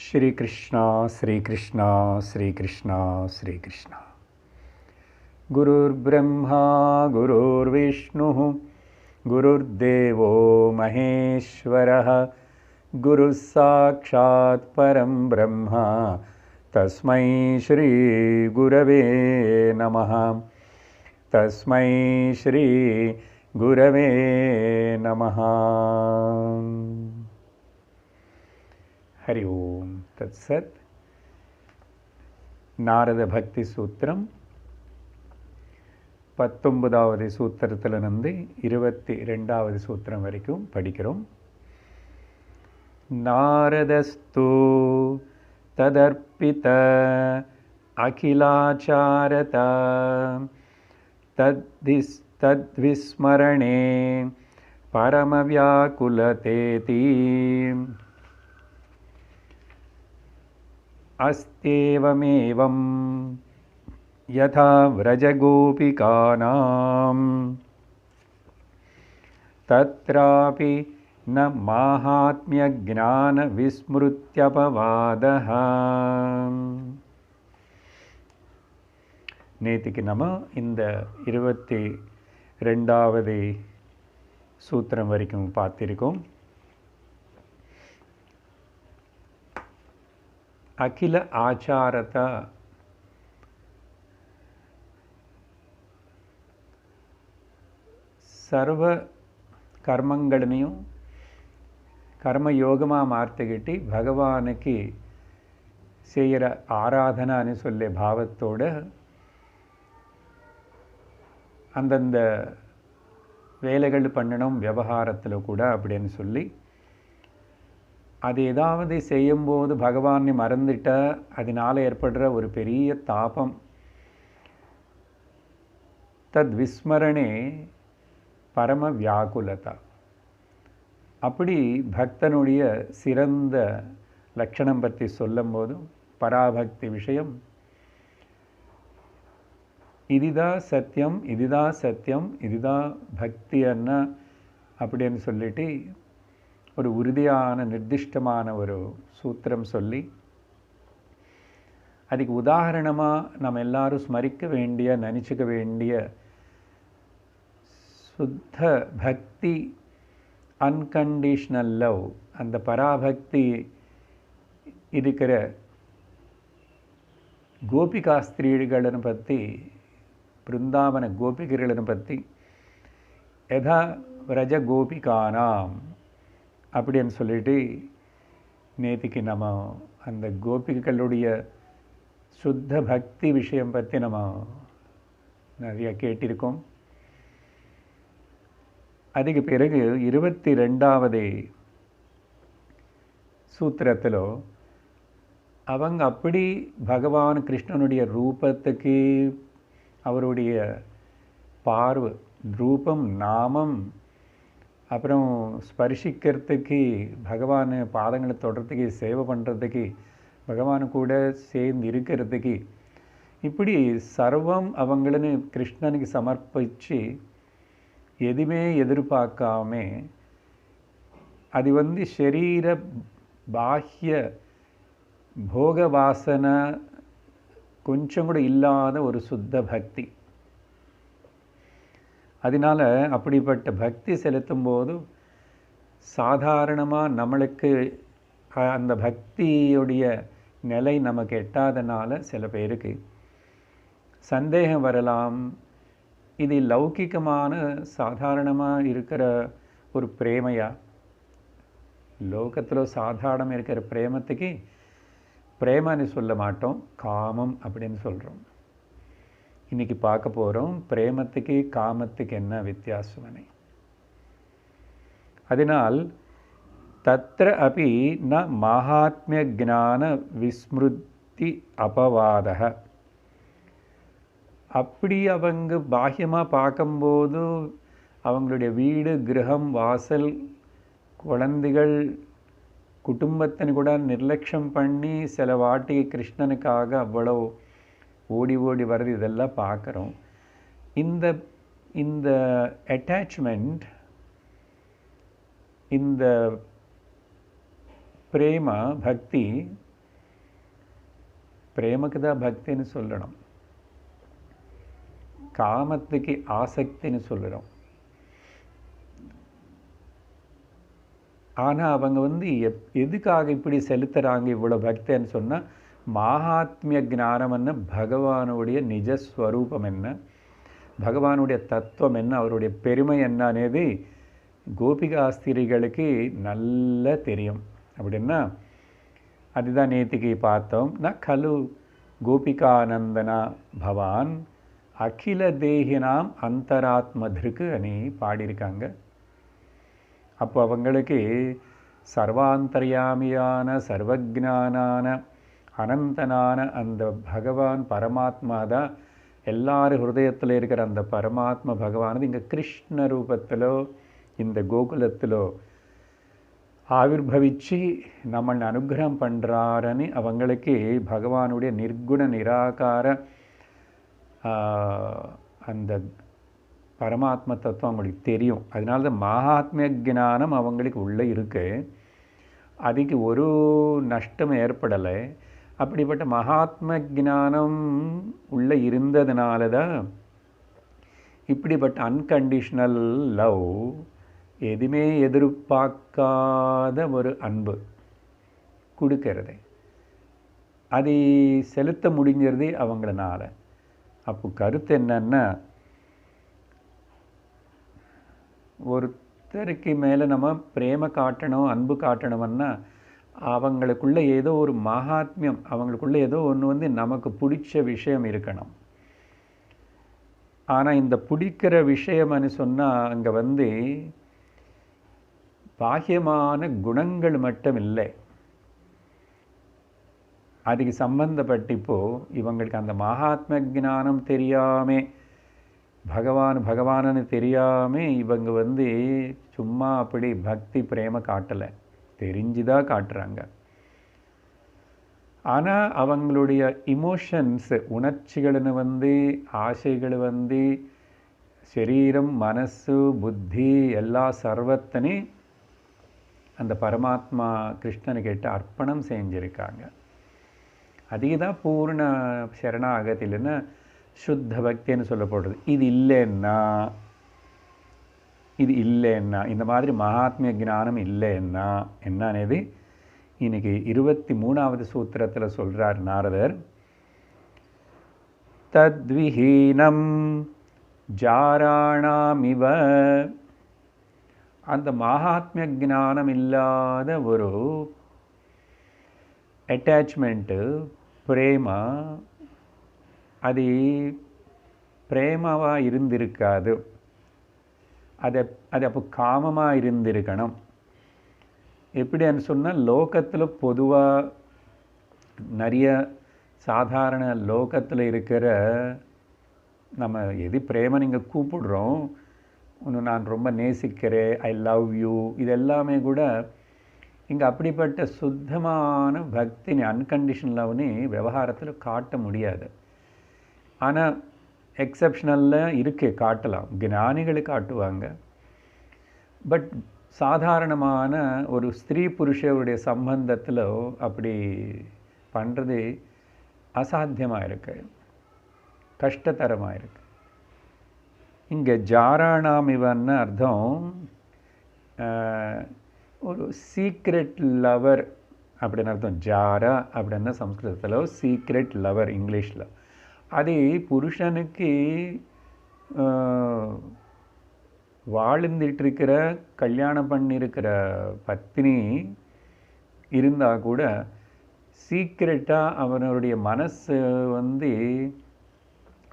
श्री कृष्णा श्री कृष्णा श्री कृष्णा श्री कृष्णा। गुरुर्ब्रह्मा गुरुर्विष्णुः गुरुर्देवो महेश्वरः गुरुः साक्षात् परं ब्रह्म तस्मै श्री गुरवे नमः। तस्मै श्री गुरवे नमः। हरि ओम तत्सत्। நாரத பக்தி சூத்திரம் 19வது சூத்திரத்திலிருந்து 22வது சூத்திரம் வரைக்கும் படிக்கிறோம். நாரதஸ்து ததர்ப்பித அகிலாச்சாரத தத்விஸ்மரணே பரமவ்யாகுலதேதி अस्त्येवमेवं यथा व्रजगोपिकानां तत्रापि न माहात्म्यज्ञानविस्मृत्यपवादः। நேத்திக்கு நம்ம இந்த 22வது சூத்திரம் வரைக்கும் பார்த்திருக்கோம். அகில ஆச்சாரதா சர்வ கர்மங்களையும் கர்மயோகமாக மாற்றிக்கிட்டு பகவானுக்கு செய்கிற ஆராதனான்னு சொல்ல பாவத்தோட அந்தந்த வேலைகள் பண்ணணும் விவகாரத்தில் கூட அப்படின்னு சொல்லி அது ஏதாவது செய்யும்போது பகவானை மறந்துட்டா அதனால் ஏற்படுற ஒரு பெரிய தாபம் தத் விஸ்மரணே பரம வியாகுலதா. அப்படி பக்தனுடைய சிறந்த லட்சணம் பற்றி சொல்லும் போது பராபக்தி விஷயம் இதுதான் சத்தியம் இதுதான் சத்தியம் இதுதான் பக்தி என்ன அப்படின்னு சொல்லிட்டு ஒரு உறுதியான நிர்திஷ்டமான ஒரு சூத்திரம் சொல்லி அதுக்கு உதாரணமாக நம்ம எல்லாரும் ஸ்மரிக்க வேண்டிய நினச்சிக்க வேண்டிய சுத்த பக்தி அன்கண்டிஷ்னல் லவ் அந்த பராபக்தி இருக்கிற கோபிகா ஸ்திரீಗಳನ್ನು பற்றி பிருந்தாவன கோபிகைಗಳನ್ನು பற்றி யதா व्रज கோபிகானாம் அப்படின்னு சொல்லிட்டு நேத்திக்கு நம்ம அந்த கோபிகளுடைய சுத்த பக்தி விஷயம் பற்றி நம்ம நிறைய கேட்டிருக்கோம். அதுக்கு பிறகு 22வது சூத்திரத்தில் அவங்க அப்படி பகவான் கிருஷ்ணனுடைய ரூபத்துக்கு அவருடைய பார்வை ரூபம் நாமம் அப்புறம் ஸ்பர்ஷிக்கிறதுக்கு பகவான் பாதங்களை தொடுறதுக்கு சேவை பண்ணுறதுக்கு பகவான் கூட சேர்ந்து இருக்கிறதுக்கு இப்படி சர்வம் அவங்களன்னு கிருஷ்ணனுக்கு சமர்ப்பித்து எதுவுமே எதிர்பார்க்காம அது சரீர பாஹ்ய போக வாசனை கொஞ்சம் கூட இல்லாத ஒரு சுத்த பக்தி. அதனால் அப்படிப்பட்ட பக்தி செலுத்தும் போது சாதாரணமாக நம்மளுக்கு அந்த பக்தியுடைய நிலை நமக்கு எட்டாதனால சில பேருக்கு சந்தேகம் வரலாம். இது லௌகிகமான சாதாரணமாக இருக்கிற ஒரு பிரேமையா, லோகத்தில் சாதாரணமாக இருக்கிற பிரேமத்துக்கு பிரேமன்னு சொல்ல மாட்டோம், காமம் அப்படின்னு சொல்கிறோம். இன்றைக்கி பார்க்க போகிறோம் பிரேமத்துக்கு காமத்துக்கு என்ன வித்தியாசம்னு. அதனால் தத்ர அபி ந மகாத்மிய ஜான விஸ்மிருதி அபவாதக. அப்படி அவங்க பாஹ்யமாக பார்க்கும்போது அவங்களுடைய வீடு கிரகம் வாசல் குழந்தைகள் குடும்பத்தின் கூட நிர்லட்சியம் பண்ணி சில வாட்டி கிருஷ்ணனுக்காக அவ்வளோ ஓடி ஓடி வர்றது இதெல்லாம் பார்க்குறோம். இந்த அட்டாச்மெண்ட் இந்த பிரேம பக்தி பிரேமக்கு தான் பக்தின்னு சொல்லணும், காமத்துக்கு ஆசக்தின்னு சொல்லுறோம். ஆனால் அவங்க எதுக்காக இப்படி செலுத்துகிறாங்க இவ்வளோ பக்தின்னு சொன்னால், மகாத்மிய ஞானம் என்ன, பகவானுடைய நிஜஸ்வரூபம் என்ன, பகவானுடைய தத்துவம் என்ன, அவருடைய பெருமை என்ன అనేది கோபிகாஸ்திரிகளுக்கு நல்லா தெரியும். அப்படின்னா அதுதான் நேத்திக்கு பார்த்தோம். ந கலு கோபிகானந்தனா பவான் அகில தேகினாம் அந்தராத்மதிருக்கு அனி பாடியிருக்காங்க. அப்போ அவங்களுக்கு சர்வாந்தர்யாமியான சர்வஜானான அனந்தனான அந்த பகவான் பரமாத்மா தான் எல்லாரும் ஹிருதயத்தில் இருக்கிற அந்த பரமாத்மா பகவானது இங்கே கிருஷ்ண ரூபத்திலோ இந்த கோகுலத்திலோ ஆவிர்பவிச்சு நம்மளை அனுகிரகம் பண்ணுறாருன்னு அவங்களுக்கு பகவானுடைய நிர்குண நிராகார அந்த பரமாத்ம தத்துவம் அவங்களுக்கு தெரியும். அதனால தான் மகாத்மிய ஞானம் அவங்களுக்கு உள்ளே இருக்கு, அதுக்கு ஒரு நஷ்டம் ஏற்படலை. அப்படிப்பட்ட மகாத்ம ஞானம் உள்ளே இருந்ததுனால தான் இப்படிப்பட்ட அன்கண்டிஷனல் லவ், எதுவுமே எதிர்பார்க்காத ஒரு அன்பு கொடுக்கறது, அதை செலுத்த முடிஞ்சிருது அவங்களனால. அப்போ கருத்து என்னன்னா, ஒருத்தருக்கு மேலே நம்ம பிரேம காட்டணும், அன்பு காட்டணும்னா அவங்களுக்குள்ள ஏதோ ஒரு மகாத்மியம், அவங்களுக்குள்ள ஏதோ ஒன்று நமக்கு பிடிச்ச விஷயம் இருக்கணும். ஆனால் இந்த பிடிக்கிற விஷயம்னு சொன்னால் அங்கே பாஹ்யமான குணங்கள் மட்டும் இல்லை, அதுக்கு சம்பந்தப்பட்டு இவங்களுக்கு அந்த மகாத்ம ஞானம் தெரியாமல், பகவான்னு தெரியாமல் இவங்க சும்மா அப்படி பக்தி பிரேம காட்டலை, தெரிஞ்சுதான் காட்டுறாங்க. ஆனால் அவங்களுடைய இமோஷன்ஸ், உணர்ச்சிகள்னு ஆசைகள் சரீரம் மனசு புத்தி எல்லா சர்வத்தனையும் அந்த பரமாத்மா கிருஷ்ணனுக்கிட்ட அர்ப்பணம் செஞ்சுருக்காங்க. அதுதான் பூர்ண சரணாகத்தில்னா சுத்த பக்தின்னு சொல்லப்படுறது. இது இல்லைன்னா இந்த மாதிரி மகாத்மிய ஞானம் இல்லைன்னா என்ன అనేది இன்னைக்கு 23வது சூத்திரத்தில் சொல்கிறார் நாரதர். தத்விஹீனம் ஜாராணாமிவ, அந்த மகாத்மிய ஞானம் இல்லாத ஒரு அட்டாச்மெண்ட்டு பிரேமா, அது பிரேமாவாக இருந்திருக்காது, அது அப்போ காமமாக இருந்திருக்கணும். எப்படின்னு சொன்னால், லோகத்தில் பொதுவாக நிறைய சாதாரண லோகத்தில் இருக்கிற நம்ம எது பிரேமை நீங்கள் கூப்பிடுறோம், ஒன்று நான் ரொம்ப நேசிக்கிறேன், ஐ லவ் யூ, இது எல்லாமே கூட இங்கே அப்படிப்பட்ட சுத்தமான பக்தினி அன்கண்டிஷன் லவ்னு விவகாரத்தில் காட்ட முடியாது. ஆனால் எக்ஸப்ஷனலில் இருக்கே, காட்டலாம், ஞானிகளை காட்டுவாங்க. பட் சாதாரணமான ஒரு ஸ்திரீ புருஷருடைய சம்பந்தத்தில் அப்படி பண்ணுறது அசாத்தியமாக இருக்கு, கஷ்டத்தரமாக இருக்கு. இங்கே ஜாராணாமிவன்னு அர்த்தம் ஒரு சீக்ரெட் லவர் அப்படின்னு அர்த்தம். ஜாரா அப்படின்னா சம்ஸ்கிருதத்தில் சீக்ரெட் லவர், இங்கிலீஷில். அது புருஷனுக்கு வாழ்ந்துட்டுருக்கிற கல்யாணம் பண்ணியிருக்கிற பத்னி இருந்தால் கூட சீக்ரெட்டாக அவனுடைய மனசு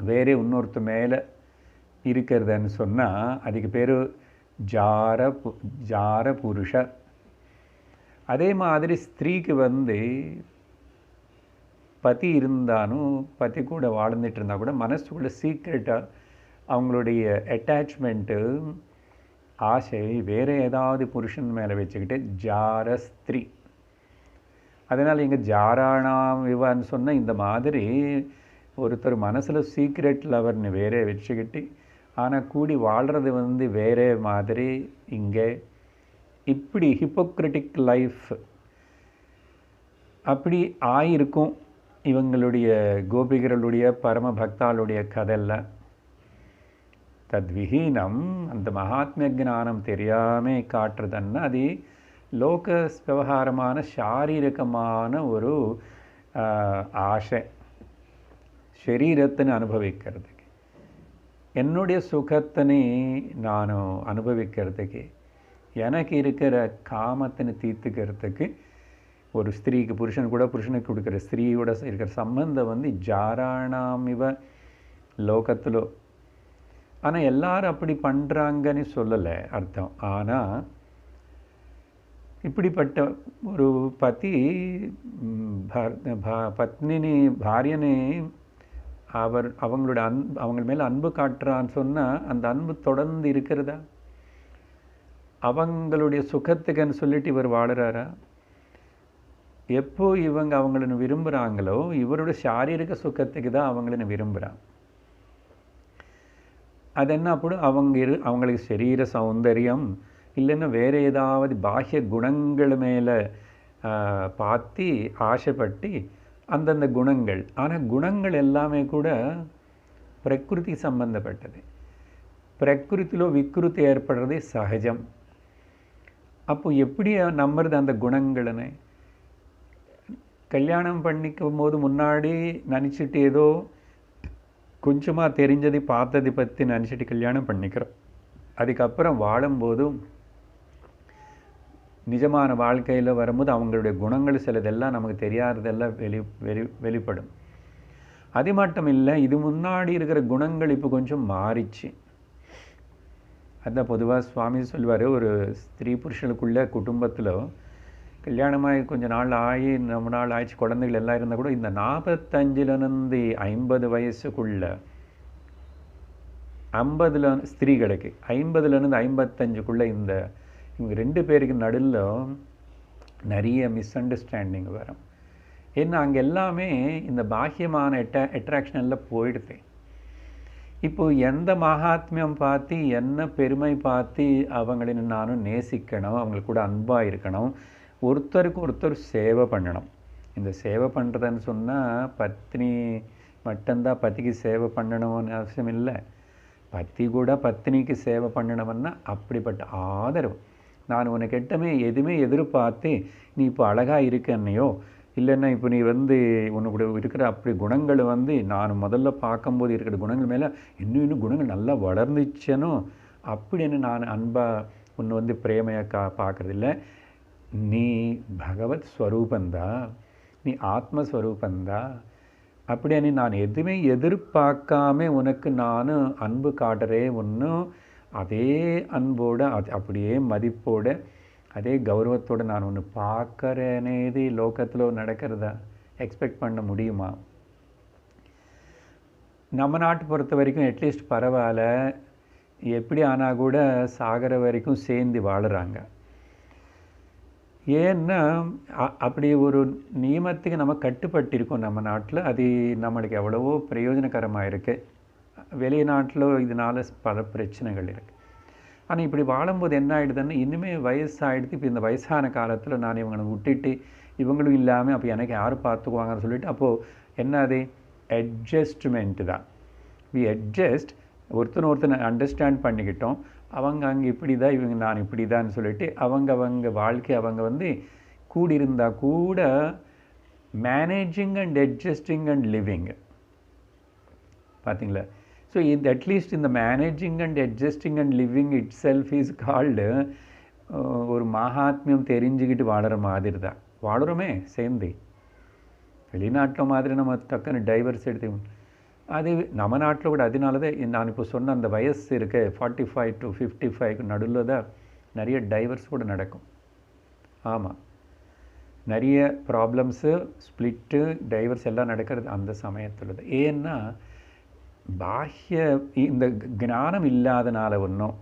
வேறே இன்னொருத்த மேலே இருக்கிறதுன்னு சொன்னால் அதுக்கு பேர் ஜார புருஷ. அதே மாதிரி ஸ்திரீக்கு பதி இருந்தாலும் பதி கூட வாழ்ந்துட்டு இருந்தால் கூட மனசுக்குள்ள சீக்ரெட்டாக அவங்களுடைய அட்டாச்மெண்ட்டு ஆசை வேறு ஏதாவது புருஷன் மேலே வச்சுக்கிட்டு ஜார ஸ்திரீ. அதனால் இங்கே ஜாராணாம் விவான்னு சொன்னால் இந்த மாதிரி ஒருத்தர் மனசில் சீக்ரெட் லவர்னு வேறே வச்சுக்கிட்டு ஆனால் கூடி வாழ்கிறது வேறே மாதிரி. இங்கே இப்படி ஹிப்போக்ரிட்டிக் லைஃப் அப்படி ஆயிருக்கும் இவங்களுடைய கோபிகளுடைய பரம பக்தாளுடைய கதையெல்லாம் தத்விஹீனம் அந்த மகாத்மிய ஞானம் தெரியாமல் காட்டுறதுன்னா அது லோக விவகாரமான சாரீரகமான ஒரு ஆசை சரீரத்தினை அனுபவிக்கிறதுக்கு என்னுடைய சுகத்தினை நான் அனுபவிக்கிறதுக்கு எனக்கு இருக்கிற காமத்தினை தீர்த்துக்கிறதுக்கு ஒரு ஸ்திரீக்கு புருஷன் கூட புருஷனுக்கு கொடுக்குற ஸ்திரீயோட இருக்கிற சம்பந்தம் வந்து ஜாராணாமிவ லோகத்தில். ஆனால் எல்லாரும் அப்படி பண்ணுறாங்கன்னு சொல்லலை அர்த்தம். ஆனால் இப்படிப்பட்ட ஒரு பதி பத்னினி பாரியனை அவங்களோட அவங்க மேலே அன்பு காட்டுறான்னு சொன்னால் அந்த அன்பு தொடர்ந்து இருக்கிறதா? அவங்களுடைய சுகத்துக்குன்னு சொல்லிட்டு இவர் வாடுறாரா? எப்போ இவங்க அவங்கள விரும்புகிறாங்களோ இவரோட சாரீரிக சுகத்துக்கு தான் அவங்கள விரும்புகிறாங்க. அது என்ன அப்போ அவங்களுக்கு சரீர சௌந்தரியம் இல்லைன்னா வேறு ஏதாவது பாஹ்ய குணங்கள் மேலே பார்த்து ஆசைப்பட்டு அந்தந்த குணங்கள். ஆனால் குணங்கள் எல்லாமே கூட பிரகிருதி சம்பந்தப்பட்டது. பிரகிருத்திலோ விக்ருதி ஏற்படுறது சகஜம். அப்போ எப்படி நம்புறது அந்த குணங்களனை? கல்யாணம் பண்ணிக்கும் போது முன்னாடி நினச்சிட்டு ஏதோ கொஞ்சமாக தெரிஞ்சதை பார்த்ததை பற்றி நினச்சிட்டு கல்யாணம் பண்ணிக்கிறோம். அதுக்கப்புறம் வாழும்போதும் நிஜமான வாழ்க்கையில் வரும்போது அவங்களுடைய குணங்கள் சிலதெல்லாம் நமக்கு தெரியாததெல்லாம் வெளிப்படும். அது மட்டும் இல்லை, இது முன்னாடி இருக்கிற குணங்கள் இப்போ கொஞ்சம் மாறிச்சு. அதுதான் பொதுவாக சுவாமி சொல்லுவார், ஒரு ஸ்திரீ புருஷனுக்குள்ள குடும்பத்தில் கல்யாணமாகி கொஞ்சம் நாள் ஆகி ரொம்ப நாள் ஆயிடுச்சு குழந்தைகள் எல்லாம் இருந்தால் கூட இந்த 45லேருந்து 50 வயசுக்குள்ள 50 ஸ்திரீகளுக்கு 50லேருந்து 55க்குள்ளே இந்த இவங்க 2 பேருக்கு நடுவில் நிறைய மிஸ் அண்டர்ஸ்டாண்டிங் வரும். ஏன்னா அங்கே எல்லாமே இந்த பாஹ்யமான அட்ராக்ஷன் எல்லாம் போயிடுது. இப்போது எந்த மகாத்மியம் பார்த்து என்ன பெருமை பார்த்து அவங்கள நானும் நேசிக்கணும், அவங்களுக்கு கூட அன்பாக இருக்கணும், ஒருத்தருக்கு ஒருத்தர் சேவை பண்ணணும். இந்த சேவை பண்ணுறதுன்னு சொன்னால் பத்னி மட்டும்தான் பத்திக்கு சேவை பண்ணணும்னு அவசியம் இல்லை. பத்தி கூட பத்னிக்கு சேவை பண்ணணும்னா அப்படிப்பட்ட ஆதரவு. நான் உனக்கு எதுவுமே எதிர்பார்த்து நீ இப்போ அழகாக இருக்கன்னையோ இல்லைன்னா இப்போ நீ வந்து உனக்கு இருக்கிற அப்படி குணங்கள் வந்து நான் முதல்ல பார்க்கும்போது இருக்கிற குணங்கள் மேலே இன்னும் குணங்கள் நல்லா வளர்ந்துச்சனோ அப்படின்னு நான் அன்பாக உன்னை வந்து பிரேமையாக பார்க்குறதில்ல. நீ பகவத் ஸ்வரூபந்தா, நீ ஆத்மஸ்வரூபந்தா. அப்படின்னு நான் எதுவுமே எதிர்பார்க்காம உனக்கு நான் அன்பு காட்டுறேன். ஒன்றும் அதே அன்போடு அப்படியே மதிப்போடு அதே கௌரவத்தோடு நான் ஒன்று பார்க்குறேனேது லோகத்தில் நடக்கிறதா எக்ஸ்பெக்ட் பண்ண முடியுமா? நம்ம நாட்டு பொறுத்த வரைக்கும் அட்லீஸ்ட் பரவாயில்ல, எப்படி ஆனால் கூட சாகிற வரைக்கும் சேர்ந்து வாழுறாங்க. ஏன்னா அப்படி ஒரு நியமத்துக்கு நம்ம கட்டுப்பட்டிருக்கோம் நம்ம நாட்டில். அது நம்மளுக்கு எவ்வளவோ பிரயோஜனகரமாக இருக்குது. வெளிநாட்டில் இதனால் பல பிரச்சனைகள் இருக்குது. ஆனால் இப்படி வாழும்போது என்ன ஆகிடுதுன்னா இன்னுமே வயசாகிடுது. இப்போ இந்த வயசான காலத்தில் நான் இவங்களை விட்டுட்டு இவங்களும் இல்லாமல் அப்போ எனக்கு யார் பார்த்துக்குவாங்கன்னு சொல்லிட்டு அப்போது என்ன அது அட்ஜஸ்ட்மெண்ட்டு தான். வி அட்ஜஸ்ட், ஒருத்தனை அண்டர்ஸ்டாண்ட் பண்ணிக்கிட்டோம். அவங்க அங்கே இப்படி தான், இவங்க நான் இப்படி தான் சொல்லிட்டு அவங்க வாழ்க்கை அவங்க வந்து கூடியிருந்தால் கூட managing and adjusting and living. பார்த்தீங்களா? ஸோ இது அட்லீஸ்ட் இந்த managing and adjusting and living it self is called ஒரு மகாத்மியம் தெரிஞ்சுக்கிட்டு வாடுற மாதிரி தான் வாடுறோமே சேர்ந்து. வெளிநாட்டில் மாதிரி நம்ம டக்குன்னு டைவர்ஸ் எடுத்து அது நம்ம நாட்டில் கூட. அதனால தான் நான் இப்போ சொன்ன அந்த வயசு இருக்க 45 to 55 நடுவில் தான் நிறைய டைவர்ஸ் கூட நடக்கும். ஆமாம், நிறைய ப்ராப்ளம்ஸு, ஸ்ப்ளிட்டு, டைவர்ஸ் எல்லாம் நடக்கிறது அந்த சமயத்தில் தான். ஏன்னா பாஹ்ய இந்த ஞானம் இல்லாதனால ஒன்றும்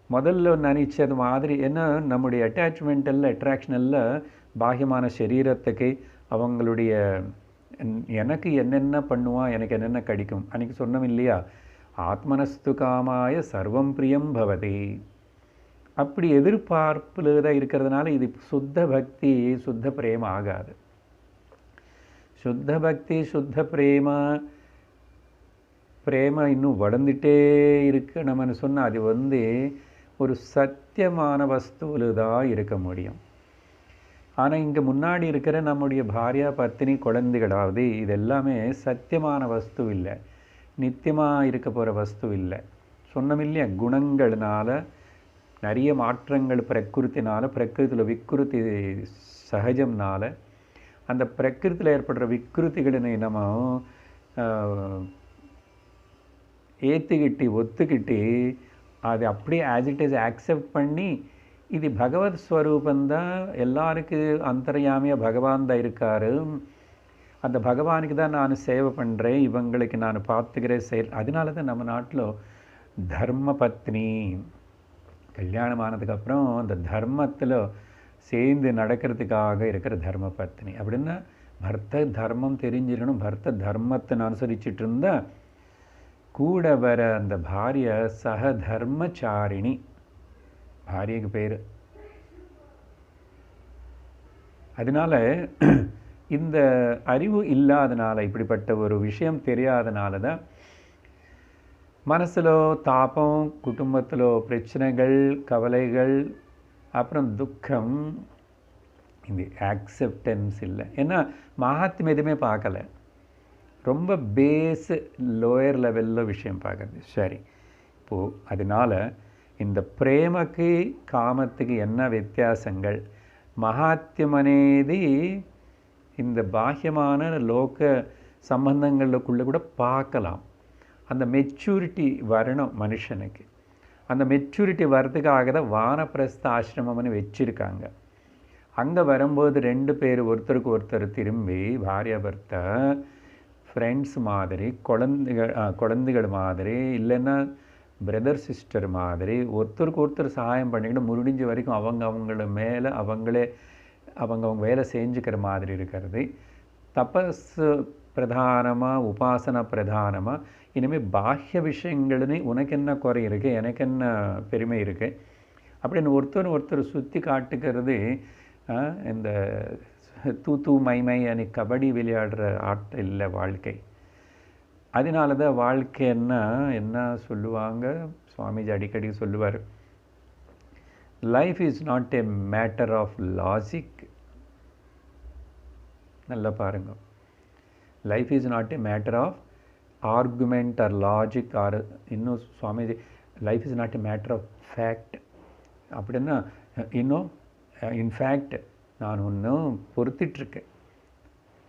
முதல்ல நினைச்சது மாதிரி என்ன நம்முடைய அட்டாச்மெண்ட் எல்லாம் அட்ராக்ஷன் எல்லாம் பாஹ்யமான சரீரத்துக்கு அவங்களுடைய எனக்கு என்னென்ன பண்ணுவான், எனக்கு என்னென்ன கிடைக்கும். அன்றைக்கி சொன்னோம் இல்லையா, ஆத்மனஸ்து காமாய சர்வம் பிரியம் பவதி. அப்படி எதிர்பார்ப்பில் தான் இருக்கிறதுனால இது சுத்த பக்தி சுத்த பிரேமம் ஆகாது. சுத்த பக்தி சுத்த பிரேம இன்னும் வளர்ந்துட்டே இருக்கணும்னு சொன்னால் அது ஒரு சத்தியமான வஸ்துவில் தான் இருக்க முடியும். ஆனால் இங்கே முன்னாடி இருக்கிற நம்முடைய பாரியா பத்தினி குழந்தைகளாவது இது எல்லாமே சத்தியமான வஸ்து இல்லை, நித்தியமாக இருக்க போகிற வஸ்து இல்லை. சொன்னோம் இல்லையா, குணங்கள்னால நிறைய மாற்றங்கள் பிரகிருத்தினால, பிரகிருத்தில் விக்ருதி சகஜம்னால அந்த பிரகிருத்தில் ஏற்படுற விக்ருதிகளை நம்ம ஏற்றுக்கிட்டு ஒத்துக்கிட்டு அது அப்படியே ஆஸ் இட் இஸ் ஆக்செப்ட் பண்ணி இது பகவத் ஸ்வரூபந்தான், எல்லாருக்கு அந்தர்யாமியாக பகவான் தான் இருக்கார், அந்த பகவானுக்கு தான் நான் சேவை பண்ணுறேன், இவங்களுக்கு நான் பார்த்துக்கிறேன் செயல். அதனால தான் நம்ம நாட்டில் தர்ம பத்னி கல்யாணம் ஆனதுக்கப்புறம் அந்த தர்மத்தில் சேர்ந்து நடக்கிறதுக்காக இருக்கிற தர்ம பத்னி. அப்படின்னா பர்த்த தர்மம் தெரிஞ்சிருக்கணும், பர்த்த தர்மத்தை அனுசரிச்சுட்டு இருந்தால் கூட வர அந்த பாரிய சக தர்மச்சாரிணி, பாரியக்கு பேர். அதனால இந்த அறிவு இல்லாதனால, இப்படிப்பட்ட ஒரு விஷயம் தெரியாதனால தான் மனசில் தாபம், குடும்பத்தில் பிரச்சனைகள், கவலைகள், அப்புறம் துக்கம், இந்த ஆக்செப்டன்ஸ் இல்லை. ஏன்னா மகாத்மியம் எதுவுமே பார்க்கல, ரொம்ப பேஸ் லோயர் லெவலில் விஷயம் பார்க்குறது. சரி, இப்போது அதனால் இந்த பிரேமக்கு காமத்துக்கு என்ன வித்தியாசங்கள்? மகாத்மியம் అనేది இந்த பாஹ்யமான லோக சம்பந்தங்களுக்குள்ளே கூட பார்க்கலாம். அந்த மெச்சூரிட்டி வரணும் மனுஷனுக்கு. அந்த மெச்சூரிட்டி வர்றதுக்காக தான் வானப்பிரஸ்த ஆசிரமம்னு வச்சுருக்காங்க. அங்கே வரும்போது 2 பேர் ஒருத்தருக்கு ஒருத்தர் திரும்பி பாரியா பர்த்தா ஃப்ரெண்ட்ஸ் மாதிரி, குழந்தைகள் மாதிரி, இல்லைன்னா பிரதர் சிஸ்டர் மாதிரி ஒருத்தருக்கு ஒருத்தர் சகாயம் பண்ணிக்கிட்டு முடிஞ்ச வரைக்கும் அவங்கள மேலே அவங்க வேலை செஞ்சுக்கிற மாதிரி இருக்கிறது. தபஸ் பிரதானமாக, உபாசனா பிரதானமாக. இனிமேல் பாஹ்ய விஷயங்கள்னு உனக்கு என்ன குறை இருக்குது, எனக்கு என்ன பெருமை இருக்குது அப்படின்னு ஒருத்தர் சுற்றி காட்டுக்கிறது இந்த தூ மை அனி கபடி விளையாடுற ஆட்டம் இல்லை வாழ்க்கை. அதனால தான் வாழ்க்கை என்ன சொல்லுவாங்க, சுவாமிஜி அடிக்கடி சொல்லுவார், life is not a matter of logic. நல்லா பாருங்க, life is not a matter of argument or logic, or இன்னும் Swamiji life is not a matter of fact. அப்படின்னா இன்னும் இன்ஃபேக்ட் நான் ஒன்றும் பொறுத்துட்ருக்கேன்,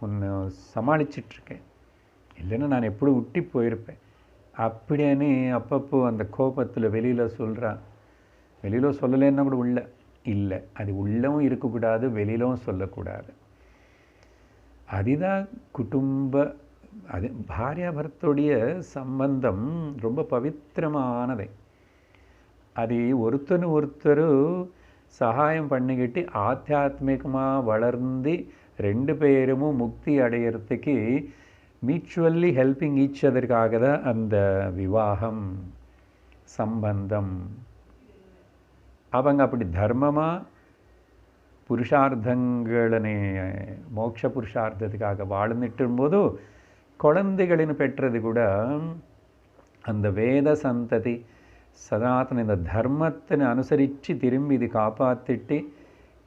ஒன்று சமாளிச்சிட்ருக்கேன், இல்லைன்னா நான் எப்படி விட்டி போயிருப்பேன் அப்படின்னு அப்பப்போ அந்த கோபத்தில் வெளியில் சொல்கிறான். வெளியில் சொல்லலைன்னா கூட உள்ள இல்லை, அது உள்ளவும் இருக்கக்கூடாது, வெளியிலும் சொல்லக்கூடாது. அதுதான் அது பாரியாபரத்துடைய சம்பந்தம் ரொம்ப பவித்திரமானதை. அது ஒருத்தர் சகாயம் பண்ணிக்கிட்டு ஆத்தியாத்மிகமாக வளர்ந்து 2 பேரும் முக்தி அடையிறதுக்கு மியூச்சுவல்லி ஹெல்பிங் ஈச் அதற்காக தான் அந்த விவாகம் சம்பந்தம். அவங்க அப்படி தர்மமாக புருஷார்த்தங்களை மோட்ச புருஷார்த்தத்துக்காக வாழ்ந்துட்டும்போது குழந்தைகளின் பெற்றது கூட அந்த வேத சந்ததி சனாதன இந்த தர்மத்தை அனுசரித்து திரும்பி இது காப்பாற்றிட்டு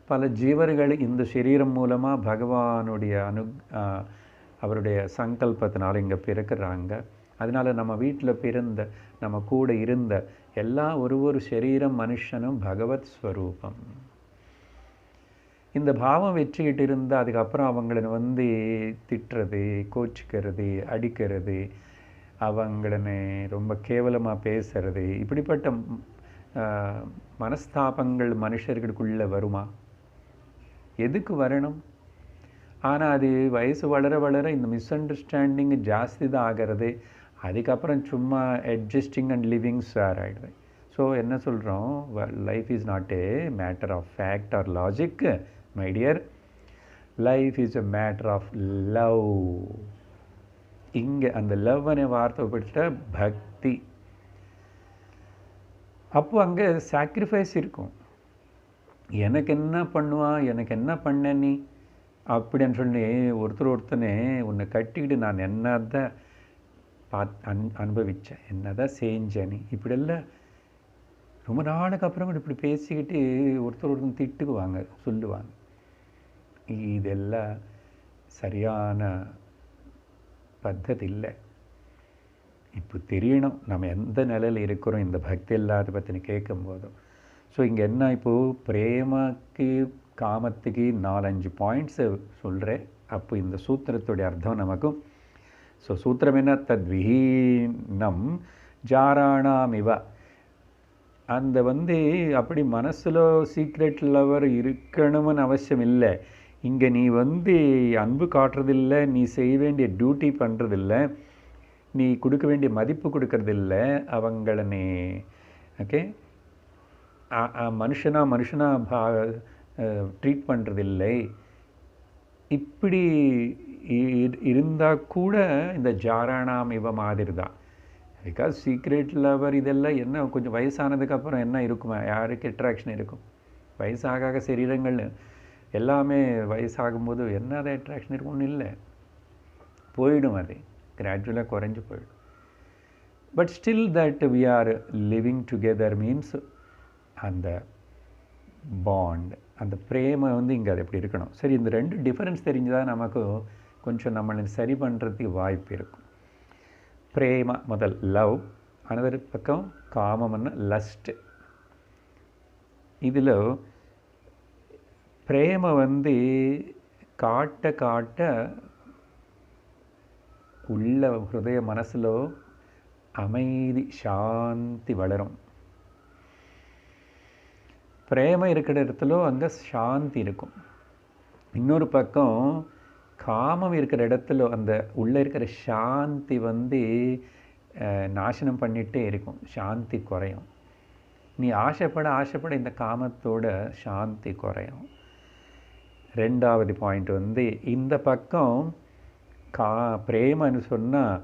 பல ஜீவர்கள் இந்த சரீரம் மூலமாக பகவானுடைய அவருடைய சங்கல்பத்தினால் இங்கே பிறக்கிறாங்க. அதனால் நம்ம வீட்டில் பிறந்த, நம்ம கூட இருந்த எல்லா ஒரு சரீரம் மனுஷனும் பகவத் ஸ்வரூபம். இந்த பாவம் வச்சுக்கிட்டு இருந்தால் அதுக்கப்புறம் அவங்கள திட்டுறது, கோச்சிக்கிறது, அடிக்கிறது, அவங்கள ரொம்ப கேவலமாக பேசுறது, இப்படிப்பட்ட மனஸ்தாபங்கள் மனுஷர்களுக்குள்ளே வருமா? எதுக்கு வரணும்? ஆனால் அது வயசு வளர வளர இந்த மிஸ் அண்டர்ஸ்டாண்டிங் ஜாஸ்தி தான் ஆகிறது. அதுக்கப்புறம் சும்மா அட்ஜஸ்டிங் அண்ட் லிவிங் ஸ்வேர் ஆகிடுது. ஸோ என்ன சொல்கிறோம், life is not a matter of fact or logic my dear, life is a matter of love. இங்கே அந்த லவ் அనే வார்த்தை பட்ட பக்தி. அப்போ அங்கே சாக்ரிஃபைஸ் இருக்கும். எனக்கு என்ன பண்ணுவான், எனக்கு என்ன பண்ண நீ அப்படின்னு சொல்லி ஒருத்தனே உன்னை கட்டிக்கிட்டு நான் என்னதான் அனுபவித்தேன், என்னதான் செஞ்சேன், இப்படியெல்லாம் ரொம்ப நாளுக்கு அப்புறம் கூட இப்படி பேசிக்கிட்டு ஒருத்தர் திட்டுக்குவாங்க, சொல்லுவாங்க. இதெல்லாம் சரியான பద్ధதி இல்லை. இப்போ தெரியணும் நம்ம எந்த நிலையில் இருக்கிறோம் இந்த பக்தி இல்லாத பற்றின கேட்கும்போதும். ஸோ இங்கே என்ன, இப்போது பிரேமக்கு காமத்துக்கு 4-5 பாயிண்ட்ஸை சொல்கிறேன். அப்போ இந்த சூத்திரத்துடைய அர்த்தம் நமக்கும். ஸோ சூத்திரம் என்ன, தத்விஹீனம் ஜாராணாம் இவ. அந்த அப்படி மனசில் சீக்ரெட் லவர் இருக்கணும்னு அவசியம் இல்லை. இங்கே நீ அன்பு காட்டுறதில்ல, நீ செய்ய வேண்டிய டியூட்டி பண்ணுறதில்ல, நீ கொடுக்க வேண்டிய மதிப்பு கொடுக்கறதில்ல அவங்கள, நீ ஓகே மனுஷனா ட்ரீட் பண்ணுறதில்லை. இப்படி இருந்தால் கூட இந்த ஜாராணாம் இவ மாதிரி தான். பிகாஸ் சீக்ரெட் லவர் இதெல்லாம் என்ன, கொஞ்சம் வயசானதுக்கப்புறம் என்ன இருக்குமா, யாருக்கு அட்ராக்ஷன் இருக்கும்? வயசாக சரீரங்கள் எல்லாமே வயசாகும்போது என்ன அதை அட்ராக்ஷன் இருக்கும்? ஒன்றும் இல்லை, போயிடும், அது கிராஜுவலாக குறைஞ்சி போயிடும். But still that we are living together means அந்த பாண்ட், அந்த பிரேமை இங்கே அது எப்படி இருக்கணும். சரி, இந்த 2 டிஃபரன்ஸ் தெரிஞ்சுதான் நமக்கு கொஞ்சம் நம்மளை சரி பண்ணுறதுக்கு வாய்ப்பு இருக்கும். பிரேம முதல் லவ், அனதர் பக்கம் காமம்னா லஸ்ட். இதில் பிரேம காட்ட காட்ட உள்ள ஹிருதய மனசில் அமைதி சாந்தி வளரும். பிரேம இருக்கிற இடத்துல அங்கே சாந்தி இருக்கும். இன்னொரு பக்கம் காமம் இருக்கிற இடத்துல அந்த உள்ளே இருக்கிற சாந்தி நாசனம் பண்ணிகிட்டே இருக்கும், சாந்தி குறையும். நீ ஆசைப்பட இந்த காமத்தோட சாந்தி குறையும். 2வது பாயிண்ட் இந்த பக்கம் பிரேமன்னு சொன்னால்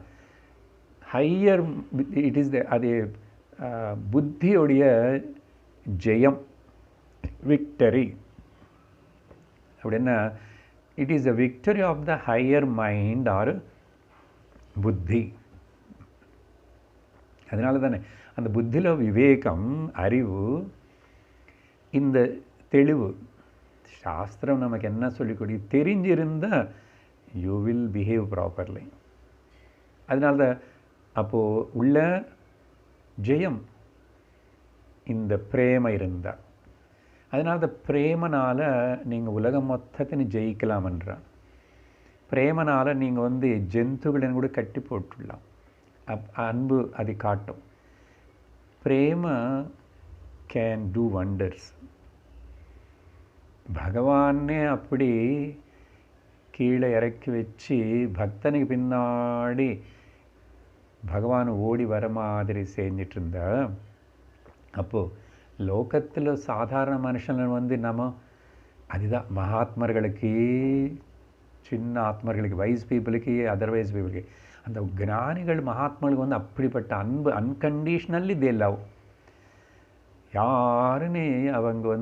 ஹையர், இட் இஸ் அது புத்தியோடைய ஜெயம், விக்டரி. அப்படின்னா it is a victory of the higher mind or புத்தி. அதனால தானே அந்த புத்தியில் விவேகம், அறிவு, இந்த தெளிவு, சாஸ்திரம் நமக்கு என்ன சொல்லிக் கொடு, தெரிஞ்சிருந்தால் யூ வில் பிஹேவ் ப்ராப்பர்லி. அதனால தான் அப்போது உள்ள ஜெயம் இந்த பிரேம இருந்தால். அதனால தான் பிரேமனால் நீங்கள் உலகம் மொத்தத்தின்னு ஜெயிக்கலாம்ன்றான். பிரேமனால் நீங்கள் ஜந்துகளின் கூட கட்டி போட்டுடலாம். அன்பு அது காட்டும். பிரேம கேன் டூ வண்டர்ஸ். பகவானே அப்படி கீழே இறக்கி வச்சு பக்தனுக்கு பின்னாடி பகவான் ஓடி வர மாதிரி செஞ்சிட்டு இருந்தா, அப்போது லோகத்தில் சாதாரண மனுஷன் நம்ம அதுதான் மகாத்மர்களுக்கு, சின்ன ஆத்மர்களுக்கு, வைஸ் பீப்புளுக்கு, அதர்வைஸ் பீப்புளுக்கு, அந்த ஞானிகள் மகாத்மாவுக்கு அப்படிப்பட்ட அன்பு, அன்கண்டிஷ்னல்லி தே லவ். யாருன்னு அவங்க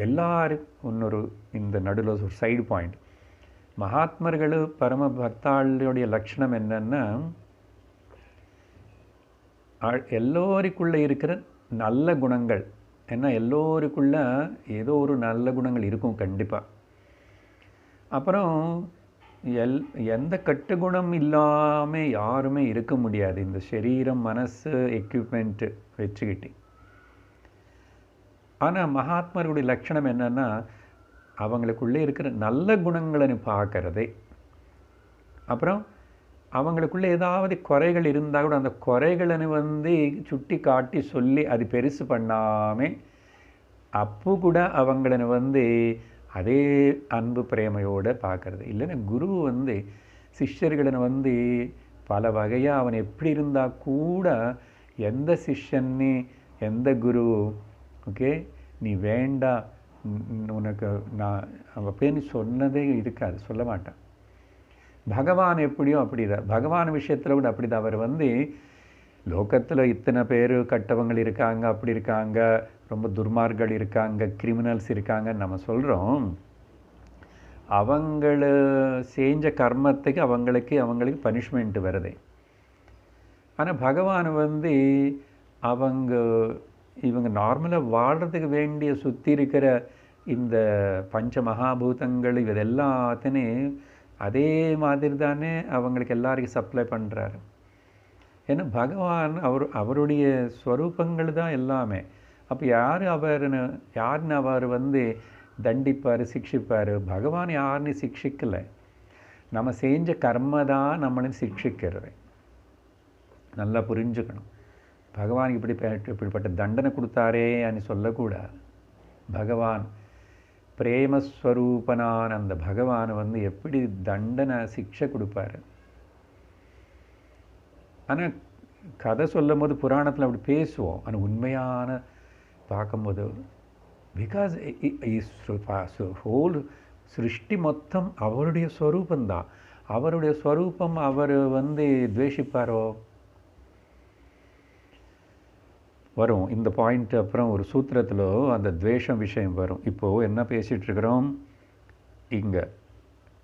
எல்லாரும் இன்னொரு இந்த நடுவில் ஒரு சைடு பாயிண்ட், மகாத்மர்கள் பரம பக்தாளுடைய லட்சணம் என்னன்னா எல்லோருக்குள்ளே இருக்கிற நல்ல குணங்கள். ஏன்னா எல்லோருக்குள்ள ஏதோ ஒரு நல்ல குணங்கள் இருக்கும் கண்டிப்பாக. அப்புறம் எந்த கட்டு குணம் இல்லாமல் யாருமே இருக்க முடியாது இந்த சரீரம் மனசு எக்யூப்மெண்ட்டு வச்சுக்கிட்டு. ஆனால் மகாத்மர்களுடைய லட்சணம் என்னென்னா அவங்களுக்குள்ளே இருக்கிற நல்ல குணங்களை பார்க்கறதே. அப்புறம் அவங்களுக்குள்ளே ஏதாவது குறைகள் இருந்தால் கூட அந்த குறைகளை சுட்டி காட்டி சொல்லி அது பெருசு பண்ணாமல் அப்போ கூட அவங்களை அதே அன்பு பிரேமையோடு பார்க்கறது. இல்லைன்னா குரு சிஷ்யர்களை பல வகையாக அவன் எப்படி இருந்தால் கூட எந்த சிஷ்யன்னு எந்த குரு ஓகே நீ வேண்டாம் உனக்கு நான் அப்படின்னு சொன்னதே இருக்காது, சொல்ல மாட்டான். பகவான் எப்படியோ அப்படி தான், பகவான் விஷயத்தில் கூட அப்படி தான். அவர் லோகத்தில் இத்தனை பேர் கட்டவங்கள் இருக்காங்க, அப்படி இருக்காங்க, ரொம்ப துர்மார்கள் இருக்காங்க, கிரிமினல்ஸ் இருக்காங்கன்னு நம்ம சொல்கிறோம். அவங்கள செஞ்ச கர்மத்துக்கு அவங்களுக்கு பனிஷ்மெண்ட் வருது. ஆனால் பகவான் வந்து இவங்க நார்மலாக வாழ்கிறதுக்கு வேண்டிய சுற்றி இருக்கிற இந்த பஞ்ச மகாபூதங்கள் இதெல்லாத்தையும் அதே மாதிரி தானே அவங்களுக்கு எல்லாருக்கும் சப்ளை பண்ணுறாரு. ஏன்னா பகவான் அவருடைய ஸ்வரூபங்கள் தான் எல்லாமே. அப்போ யாருன்னு அவர் வந்து தண்டிப்பார், சிக்ஷிப்பார்? பகவான் யாருன்னு சிக்ஷிக்கலை. நம்ம செஞ்ச கர்ம தான் நம்மளை சிக்ஷிக்கிறது. நல்லா புரிஞ்சுக்கணும். பகவான் இப்படிப்பட்ட தண்டனை கொடுத்தாரேன்னு சொல்லக்கூடாது. பகவான் பிரேமஸ்வரூபனான அந்த பகவான் வந்து எப்படி தண்டனை சிக்ஷை கொடுப்பாரு. ஆனால் கதை சொல்லும் போது புராணத்தில் அப்படி பேசுவோம். ஆனால் உண்மையான பார்க்கும்போது பிகாஸ் ஹோல் சிருஷ்டி மொத்தம் அவருடைய ஸ்வரூபந்தான். அவருடைய ஸ்வரூபம் அவர் வந்து துவேஷிப்பாரோ? வரும் இந்த பாயிண்ட். அப்புறம் ஒரு சூத்திரத்தில் அந்த துவேஷம் விஷயம் வரும். இப்போது என்ன பேசிகிட்டு இருக்கிறோம் இங்கே?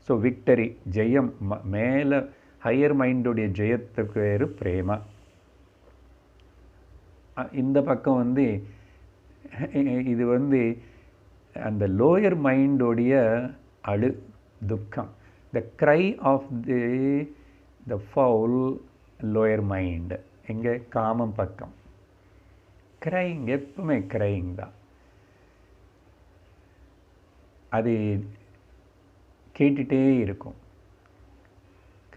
ஸோ விக்டரி, ஜெயம், மேலே ஹையர் மைண்டுடைய ஜெயத்துக்கு பேர் பிரேமா. இந்த பக்கம் வந்து இது வந்து அந்த லோயர் மைண்டோடைய துக்கம். The cry of the foul lower mind. எங்கே? காமம் பக்கம். க்ரைங், எப்பவுமே க்ரைங் தான். அது கேட்டுகிட்டே இருக்கும்.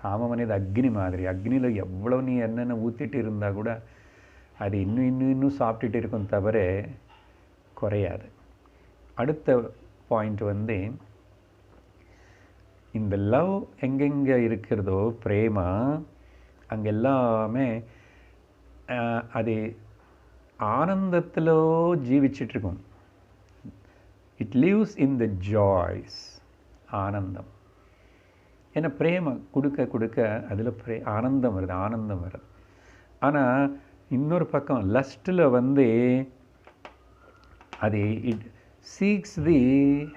காமம் అనేది அக்னி மாதிரி. அக்னியில் எவ்வளோ நீ என்னென்ன ஊற்றிட்டு இருந்தால் கூட அது இன்னும் சாப்பிட்டுட்டு இருக்கும், தவிர குறையாது. அடுத்த பாயிண்ட் வந்து இந்த லவ் எங்கெங்கே இருக்கிறதோ பிரேமா, அங்கே எல்லாமே அது ஆனந்தத்தில் ஜீவிச்சிட்ருக்கும். It lives in the joys, ஆனந்தம். ஏன்னா பிரேம கொடுக்க கொடுக்க அதில் ஆனந்தம் வருது. ஆனால் இன்னொரு பக்கம் லஸ்ட்டில் வந்து அது it seeks the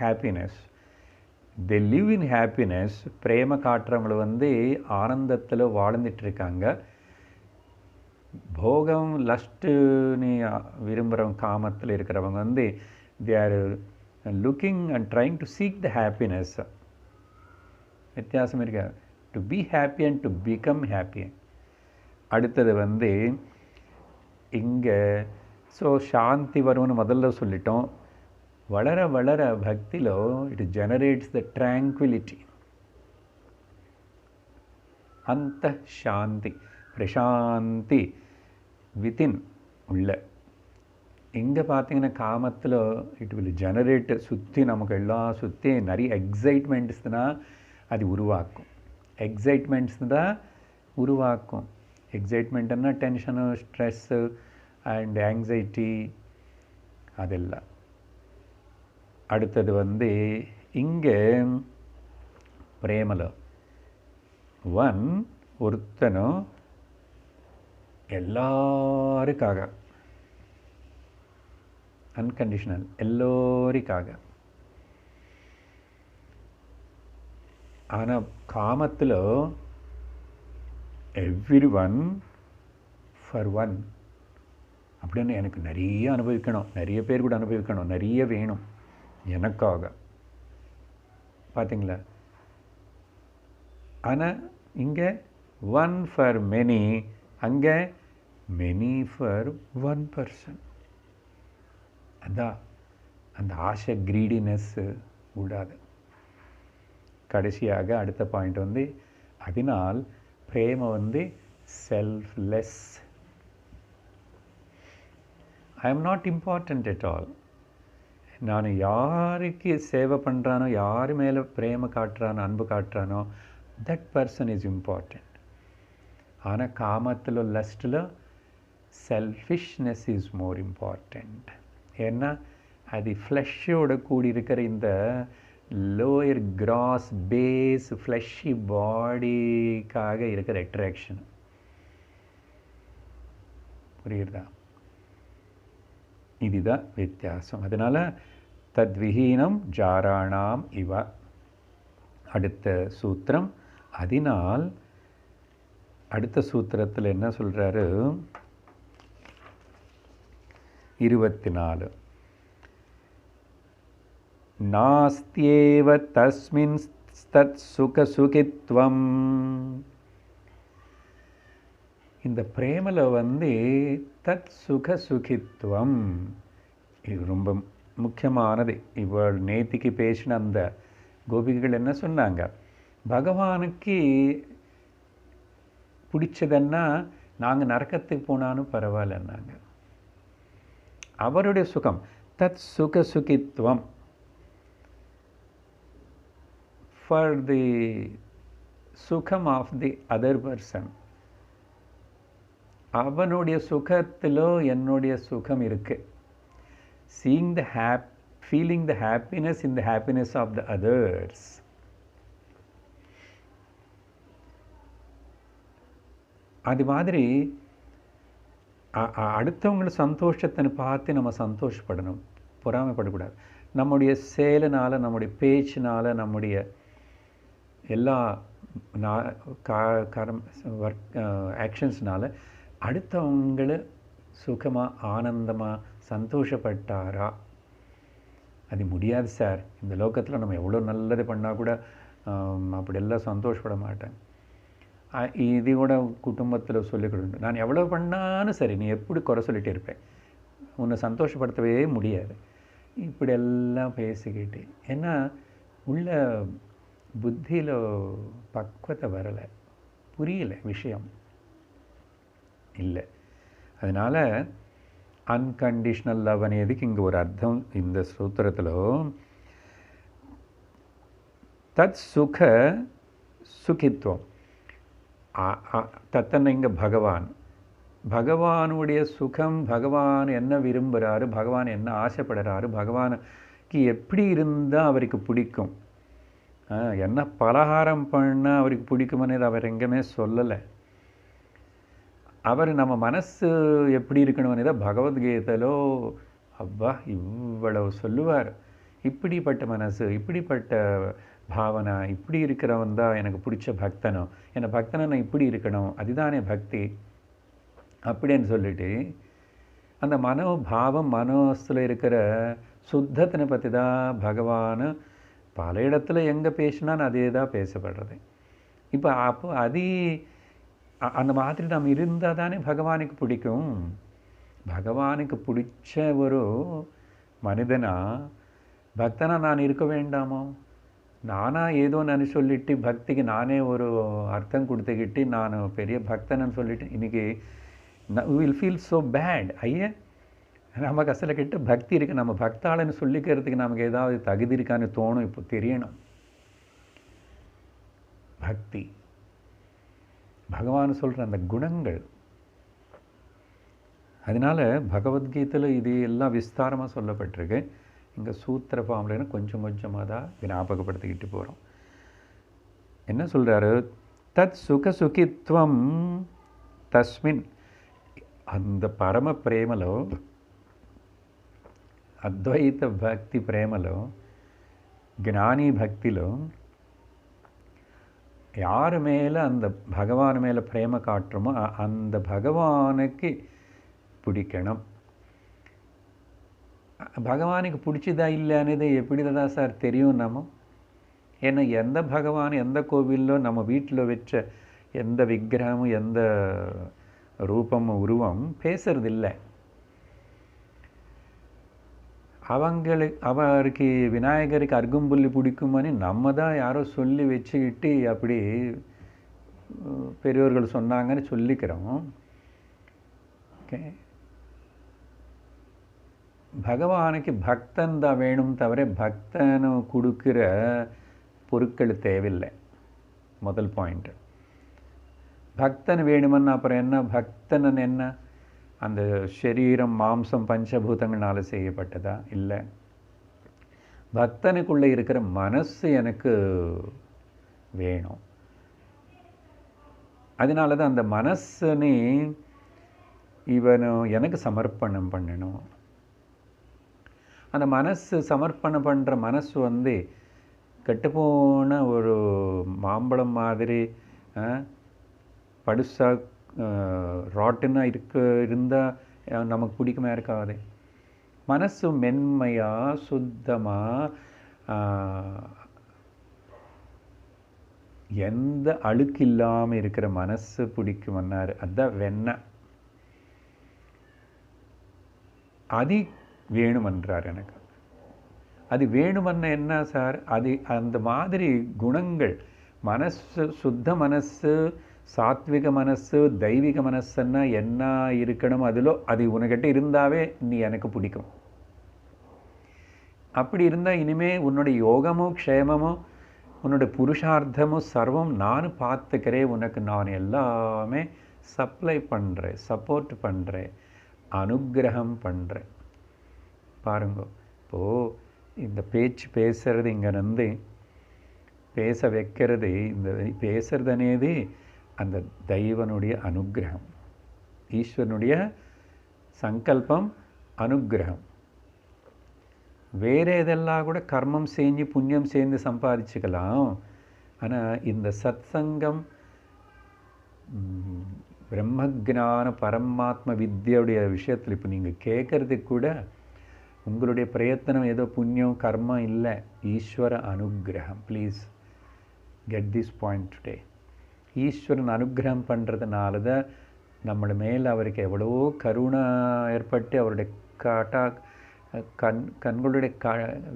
happiness. They live in happiness. பிரேம காட்டுறவங்களை வந்து ஆனந்தத்தில் வாழ்ந்துட்டுருக்காங்க. போகம் லஸ்ட்டுன்னு விரும்புகிறவங்க, காமத்தில் இருக்கிறவங்க வந்து they are looking and trying to seek the happiness. வித்தியாசம் இருக்கா? To be happy and to become happy. அடுத்தது வந்து இங்கே ஸோ சாந்தி வரும்னு முதல்ல சொல்லிட்டோம். வளர வளர பக்தியில் இட் ஜெனரேட்ஸ் த ட்ராங்குவிலிட்டி. அந்த சாந்தி, பிரசாந்தி வித்தின் உள்ள. இங்கே பார்த்தீங்கன்னா காமத்தில் இட் வில் ஜெனரேட் சுற்றி நமக்கு எல்லாம் சுற்றி நிறைய எக்ஸைட்மெண்ட்ஸ் தான் அது உருவாக்கும். எக்ஸைட்மெண்ட்னா டென்ஷனு, ஸ்ட்ரெஸ்ஸு அண்ட் ஆங்ஸைட்டி அதெல்லாம். அடுத்தது வந்து இங்கே பிரேமல ஒருத்தனும் எல்லாருக்காக, அன்கண்டிஷனல், எல்லோருக்காக. ஆனால் காமத்தில் எவ்ரி ஒன் ஃபார் ஒன் அப்படின்னு எனக்கு நிறைய அனுபவிக்கணும், நிறைய பேர் கூட அனுபவிக்கணும், நிறைய வேணும் எனக்காக. பார்த்தீங்களா? ஆனால் இங்கே ஒன் ஃபார் மெனி, அங்கே மெனி ஃபார் ஒன் பர்சன். அதான் அந்த ஆசை, கிரீடினஸ்ஸு கூடாது. கடைசியாக அடுத்த பாயிண்ட் வந்து அதனால் பிரேம வந்து selfless. I am not important at all. நான் யாருக்கு சேவை பண்ணுறானோ, யார் மேலே பிரேம காட்டுறானோ, அன்பு காட்டுறானோ, தட் பர்சன் இஸ் இம்பார்ட்டன்ட். ஆனால் காமத்தில், லஸ்ட்டில் செல்ஃபிஷ்னஸ் இஸ் மோர் இம்பார்ட்டண்ட். ஏன்னா அது ஃப்ளஷோட கூடி இருக்கிற இந்த லோயர் கிராஸ் பேஸ் ஃப்ளஷி பாடிக்காக இருக்கிற அட்ராக்ஷன். புரியுறதா? இதுதான் வித்தியாசம். அதனால் தத்விஹீனம் ஜாராணாம் இவ. அடுத்த சூத்திரம். அதனால் அடுத்த சூத்திரத்தில் என்ன சொல்கிறாரு? 24 நாஸ்தியேவ தஸ்மின் தத் சுகசுகித்வம். இந்த பிரேமில் தத் சுகசுகித்வம் இது ரொம்ப முக்கியமானது. இவள் நேத்திக்கு பேசின அந்த கோபிகைகள் என்ன சொன்னாங்க? பகவானுக்கு பிடிச்சதுன்னா நாங்கள் நரக்கத்துக்கு போனாலும் பரவாயில்லன்னாங்க. அவருடைய சுகம் தத் சுகசுகித்வம் ஃபார் தி சுகம் ஆஃப் தி அதர் பர்சன். அவனுடைய சுகத்திலோ என்னுடைய சுகம் இருக்கு. seeing the feeling the happiness in the happiness of the others. அது மாதிரி அடுத்தவங்கள சந்தோஷத்தை பார்த்து நம்ம சந்தோஷப்படணும், பொறாமைப்படக்கூடாது. நம்முடைய செயலினால், நம்முடைய பேச்சினால், நம்முடைய எல்லா ஆக்ஷன்ஸ்னால் அடுத்தவங்கள சுகமாக ஆனந்தமாக சந்தோஷப்பட்டாரா? அது முடியாது சார். இந்த லோகத்தில் நம்ம எவ்வளோ நல்லது பண்ணால் கூட அப்படியெல்லாம் சந்தோஷப்பட மாட்டேன். இது கூட குடும்பத்தில் சொல்லிக் கொடுங்க. நான் எவ்வளோ பண்ணாலும் சரி, நீ எப்படி குறை சொல்லிகிட்டே இருப்பேன், உன்னை சந்தோஷப்படுத்தவே முடியாது. இப்படியெல்லாம் பேசிக்கிட்டு ஏன்னா உள்ள புத்தியில் பக்குவத்தை வரலை, புரியலை விஷயம் இல்லை. அதனால் அன்கண்டிஷனல் லவ் అనేదికి இங்கே ஒரு அர்த்தம் இந்த சூத்திரத்தில். தத் சுக சுகித்வம் தத்தனை இங்கே பகவானுடைய சுகம், பகவான் என்ன விரும்புகிறாரு, பகவான் என்ன ஆசைப்படுறாரு, பகவானுக்கு எப்படி இருந்தால் அவருக்கு பிடிக்கும், என்ன பலகாரம் பண்ணால் அவருக்கு பிடிக்குமனது அவர் எங்கேயுமே சொல்லலை. அவர் நம்ம மனசு எப்படி இருக்கணும்னு தான் பகவத்கீதையிலோ அப்பா இவ்வளவு சொல்லுவார். இப்படிப்பட்ட மனசு, இப்படிப்பட்ட பாவனை, இப்படி இருக்கிறவன் தான் எனக்கு பிடிச்ச பக்தனும், என்னை பக்தனை நான் இப்படி இருக்கணும், அதுதானே பக்தி அப்படின்னு சொல்லிட்டு அந்த மனோபாவம், மனசில் இருக்கிற சுத்தத்தினை பற்றி தான் பகவான் பல இடத்துல எங்கே பேசினான்னு அதே தான் பேசப்படுறது. இப்போ அப்போ அந்த மாதிரி நாம் இருந்தால் தானே பகவானுக்கு பிடிக்கும். பகவானுக்கு பிடிச்ச ஒரு மனிதனா பக்தனா நான் இருக்க வேண்டாமோ? நானா ஏதோ நான் சொல்லிட்டு பக்திக்கு நானே ஒரு அர்த்தம் கொடுத்துக்கிட்டு நான் பெரிய பக்தனன்னு சொல்லிட்டு இன்றைக்கி வில் ஃபீல் ஸோ பேட். ஐயா, நமக்கு அசலை கிட்ட பக்தி இருக்குது, நம்ம பக்தாளன்னு சொல்லிக்கிறதுக்கு நமக்கு ஏதாவது தகுதி இருக்கான்னு தோணும். இப்போ தெரியணும் பக்தி பகவான் சொல்கிற அந்த குணங்கள். அதனால் பகவத்கீதையில் இது எல்லாம் விஸ்தாரமாக சொல்லப்பட்டிருக்கு. இங்கே சூத்திர ஃபார்ம்லன்னு கொஞ்சம் கொஞ்சமாக தான் ஞாபகப்படுத்திக்கிட்டு போகிறோம். என்ன சொல்கிறாரு? தத் சுக சுகித்வம் தஸ்மின். அந்த பரம பிரேமలో, అద్వైత భక్తి ప్రేమలో, జ్ఞాని భక్తిలో யார் மேலே அந்த பகவான் மேலே பிரேம காட்டுறோமோ அந்த பகவானுக்கு பிடிக்கணும். பகவானுக்கு பிடிச்சதா இல்லை అనేది எப்படி தான் சார் தெரியும் நம்ம? ஏன்னா எந்த பகவான் எந்த கோவிலோ நம்ம வீட்டில் வச்ச எந்த விக்கிரகமும் எந்த ரூபமும் உருவம் பேசுறதில்லை. அவருக்கு விநாயகருக்கு அருகம்புல்லி பிடிக்குமனு நம்ம தான் யாரோ சொல்லி வச்சுக்கிட்டு அப்படி பெரியவர்கள் சொன்னாங்கன்னு சொல்லிக்கிறோம். ஓகே, பகவானுக்கு பக்தன் தான் வேணும் தவிர பக்தனு கொடுக்குற பொருட்கள் தேவையில்லை. முதல் பாயிண்ட். பக்தன் வேணுமன்னு அப்புறம் என்ன? பக்தன் என்ன? அந்த சரீரம் மாம்சம் பஞ்சபூதங்களால் செய்யப்பட்டதா? இல்லை. பக்தனுக்குள்ளே இருக்கிற மனசு எனக்கு வேணும். அதனால தான் அந்த மனசுனே இவனும் எனக்கு சமர்ப்பணம் பண்ணணும். அந்த மனசு சமர்ப்பணம் பண்ணுற மனசு கெட்டுப்போன ஒரு மாம்பழம் மாதிரி படுசாக ராட்டனாக இருந்தால் நமக்கு பிடிக்குமா இருக்காது. மனசு மென்மையாக சுத்தமாக எந்த அழுக்கு இல்லாமல் இருக்கிற மனசு பிடிக்குமன்னார். அதுதான் வெண்ணெய். அது வேணுமன்றார் எனக்கு. அது வேணுமன்ன என்ன சார்? அது அந்த மாதிரி குணங்கள், மனசு சுத்த மனசு, சாத்விக மனசு, தெய்வீக மனசுன்னா என்ன இருக்கணும், அதிலோ அது உனக்கிட்ட இருந்தாவே நீ எனக்கு பிடிக்கும். அப்படி இருந்தால் இனிமேல் உன்னுடைய யோகமும் க்ஷேமமும் உன்னோட புருஷார்த்தமும் சர்வம் நான் பார்த்துக்கிறேன். உனக்கு நான் எல்லாமே சப்ளை பண்ணுறேன், சப்போர்ட் பண்ணுறேன், அனுகிரகம் பண்ணுறேன். பாருங்க, இப்போது இந்த பேசுறது இங்கேருந்து பேச வைக்கிறது, இந்த பேசுறது అనేది அந்த தெய்வனுடைய அனுகிரகம், ஈஸ்வரனுடைய சங்கல்பம், அனுகிரகம். வேறு இதெல்லாம் கூட கர்மம் செஞ்சு புண்ணியம் சேர்ந்து சம்பாதிச்சுக்கலாம். ஆனால் இந்த சத்சங்கம், பிரம்மஜான பரமாத்ம வித்யாவுடைய விஷயத்தில் இப்போ நீங்கள் கேட்குறதுக்கு கூட உங்களுடைய பிரயத்தனம் ஏதோ புண்ணியம் கர்மம் இல்லை, ஈஸ்வர அனுகிரகம். Please get this point today. ஈஸ்வரன் அனுகிரகம் பண்ணுறதுனால தான் நம்மள மேலே அவருக்கு எவ்வளோ கருணை ஏற்பட்டு அவருடைய கண்களுடைய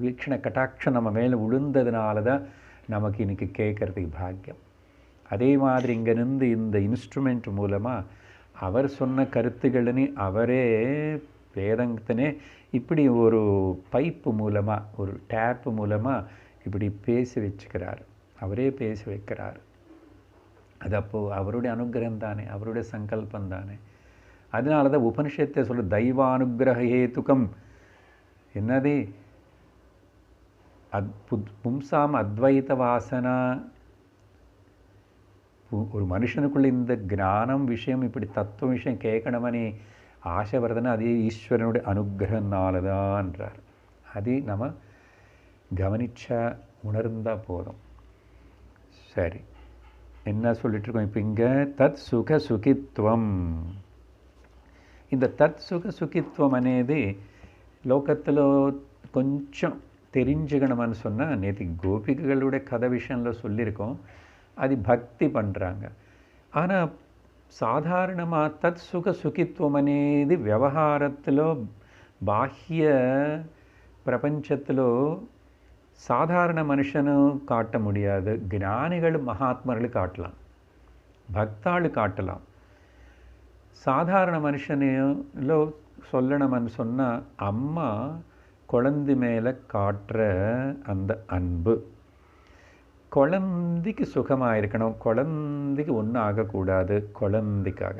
வீக்ஷண கட்டாட்சம் நம்ம மேலே விழுந்ததுனால தான் நமக்கு இன்றைக்கி கேட்குறதுக்கு பாக்கியம். அதே மாதிரி இங்கே நின்று இந்த இன்ஸ்ட்ருமெண்ட் மூலமாக அவர் சொன்ன கருத்துக்களனி அவரே வேதங்கத்தினே இப்படி ஒரு பைப்பு மூலமாக, ஒரு டேப்பு மூலமாக இப்படி பேச வச்சுக்கிறார், அவரே பேச வைக்கிறார். அது அப்போது அவருடைய அனுகிரகம் தானே, அவருடைய சங்கல்பம் தானே. அதனால தான் உபனிஷத்தை சொல்ல தெய்வானுகிரக ஹேதுகம். என்னது? பும்சாம் அத்வைத வாசனா. ஒரு மனுஷனுக்குள்ள இந்த ஞானம் விஷயம், இப்படி தத்துவ விஷயம் கேட்கணுமனே ஆசை வருதுன்னா அது ஈஸ்வரனுடைய அனுகிரகனாலதான்றார். அது நம்ம கவனிச்சா உணர்ந்தால் போதும். சரி, என்ன சொல்லிட்டு இருக்கோம் இப்போ இங்கே? தத் சுக சுகித்வம். இந்த தத் சுக சுகித்வம் అనేది லோகத்தில் கொஞ்சம் தெரிஞ்சுக்கணும்னு சொன்னால், நேற்று கோபிகளுடைய கதை விஷயத்தில் சொல்லியிருக்கோம், அது பக்தி பண்ணுறாங்க. ஆனால் சாதாரணமாக தத் சுக சுகித்வம் అనేది వ్యవహారத்திலோ బాహ్య பிரபஞ்சத்திலோ சாதாரண மனுஷனு காட்ட முடியாது. ஞானிகள் மகாத்மர்கள் காட்டலாம், பக்தாள் காட்டலாம். சாதாரண மனுஷனையோ சொல்லணும்னு சொன்னால், அம்மா குழந்தை மேலே காட்டுற அந்த அன்பு, குழந்தைக்கு சுகமாக இருக்கணும், குழந்தைக்கு ஒன்றும் ஆகக்கூடாது, குழந்தைக்காக.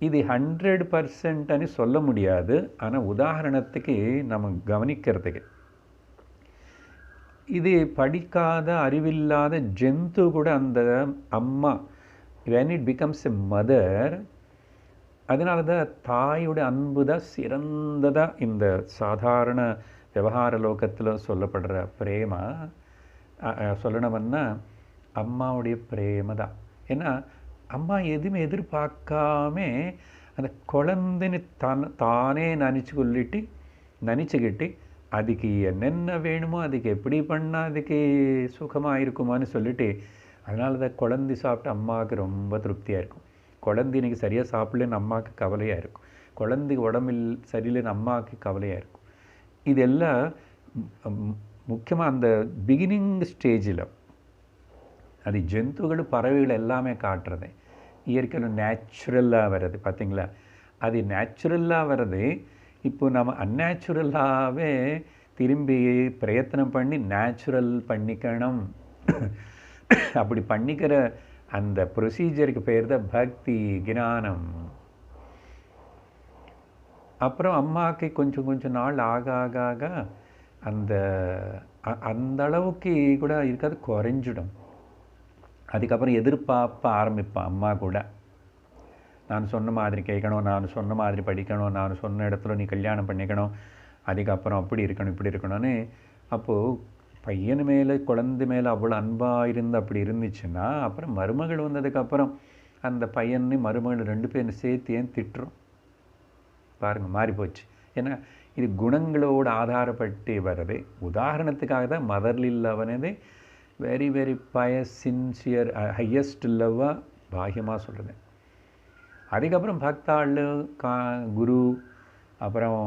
இது 100% అని சொல்ல முடியாது. ஆனால் உதாரணத்துக்கு நம்ம கவனிக்கிறதுக்கு, இது படிக்காத அறிவில்லாத ஜந்து கூட அந்த அம்மா when it becomes a mother, அதனால தான் தாயோட அன்பு தான் சிறந்ததாக இந்த சாதாரண விவகார லோகத்தில் சொல்லப்படுற பிரேம சொல்லணும்னா அம்மாவுடைய பிரேம தான். ஏன்னா அம்மா எதுவுமே எதிர்பார்க்காம அந்த குழந்தைன்னு தானே நினச்சிக்கிட்டு அதுக்கு என்னென்ன வேணுமோ, அதுக்கு எப்படி பண்ணால் அதுக்கு சுகமாக இருக்குமான்னு சொல்லிட்டு, அதனால தான் குழந்தை சாப்பிட்டு அம்மாவுக்கு ரொம்ப திருப்தியாக இருக்கும். குழந்தை இன்றைக்கி சரியாக சாப்பிடலன்னு அம்மாவுக்கு கவலையாக இருக்கும், குழந்தைக்கு உடம்பில் சரியில்லைன்னு அம்மாவுக்கு கவலையாக இருக்கும். இதெல்லாம் முக்கியமாக அந்த பிகினிங் ஸ்டேஜில் அது ஜந்துகள் பறவைகள் எல்லாமே காட்டுறது இயற்கையில் நேச்சுரலாக வர்றது. பார்த்திங்களா? அது நேச்சுரலாக வர்றது. இப்போ நம்ம அந்நேச்சுரலாகவே திரும்பி பிரயத்தனம் பண்ணி நேச்சுரல் பண்ணிக்கணும். அப்படி பண்ணிக்கிற அந்த ப்ரொசீஜருக்கு பேர் தான் பக்தி, ஞானம். அப்புறம் அம்மாவுக்கு கொஞ்சம் கொஞ்சம் நாள் ஆக ஆக ஆக அந்த அளவுக்கு கூட இருக்காது, குறைஞ்சிடும். அதுக்கப்புறம் எதிர்பார்ப்ப ஆரம்பிப்பான் அம்மா கூட. நான் சொன்ன மாதிரி கேட்கணும், நான் சொன்ன மாதிரி படிக்கணும், நான் சொன்ன இடத்துல நீ கல்யாணம் பண்ணிக்கணும், அதுக்கப்புறம் அப்படி இருக்கணும் இப்படி இருக்கணும்னு. அப்போது பையன் மேலே குழந்தை மேலே அவ்வளோ அன்பாக இருந்து அப்படி இருந்துச்சுன்னா அப்புறம் மருமகள் வந்ததுக்கப்புறம் அந்த பையனை மருமகள் 2 பேரும் சேர்த்து ஏன் திட்டுறோம் பாருங்கள், மாறி போச்சு. ஏன்னா இது குணங்களோடு ஆதாரப்பட்டு வர்றது. உதாரணத்துக்காக தான் மதர்லி லவ்னது very very pious sincere highest லவ்வாக பாகியமாக சொல்கிறது. அதுக்கப்புறம் பக்தாள் குரு அப்புறம்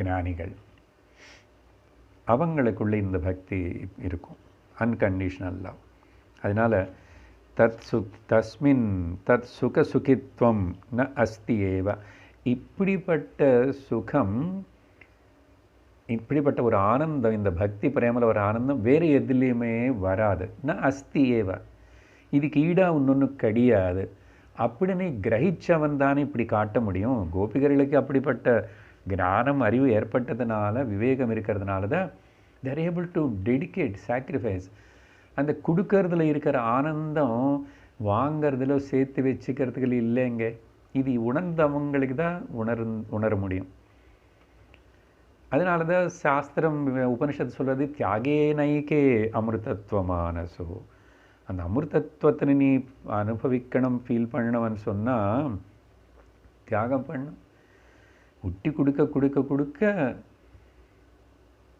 ஞானிகள் அவங்களுக்குள்ளே இந்த பக்தி இருக்கும், அன்கண்டிஷனல் லவ். அதனால் தஸ்மின் தத் சுக சுகித்வம் ந அஸ்தி ஏவ. இப்படிப்பட்ட சுகம், இப்படிப்பட்ட ஒரு ஆனந்தம், இந்த பக்தி பிரேமல ஒரு ஆனந்தம் வேறு எதுலேயுமே வராது. ந அஸ்தி ஏவ, இதுக்கு ஈடாக இன்னொன்று கிடையாது அப்படின்னு கிரகிச்சவன் தானே இப்படி காட்ட முடியும். கோபிகர்களுக்கு அப்படிப்பட்ட ஞானம் அறிவு ஏற்பட்டதுனால, விவேகம் இருக்கிறதுனால தான் they're able to dedicate, sacrifice. அந்த கொடுக்கறதுல இருக்கிற ஆனந்தம் வாங்கிறதுல சேர்த்து வச்சுக்கிறதுக்கு இல்லைங்க. இது உணர்ந்தவங்களுக்கு தான் உணர முடியும். அதனால தான் சாஸ்திரம் உபனிஷத்து சொல்கிறது தியாகே நைக்கே அமிர்தத்வமானசோ. அந்த அமிர்தத்துவத்தை நீ அனுபவிக்கணும், ஃபீல் பண்ணணும்னு சொன்னால் தியாகம் பண்ணணும். உட்டி கொடுக்க கொடுக்க கொடுக்க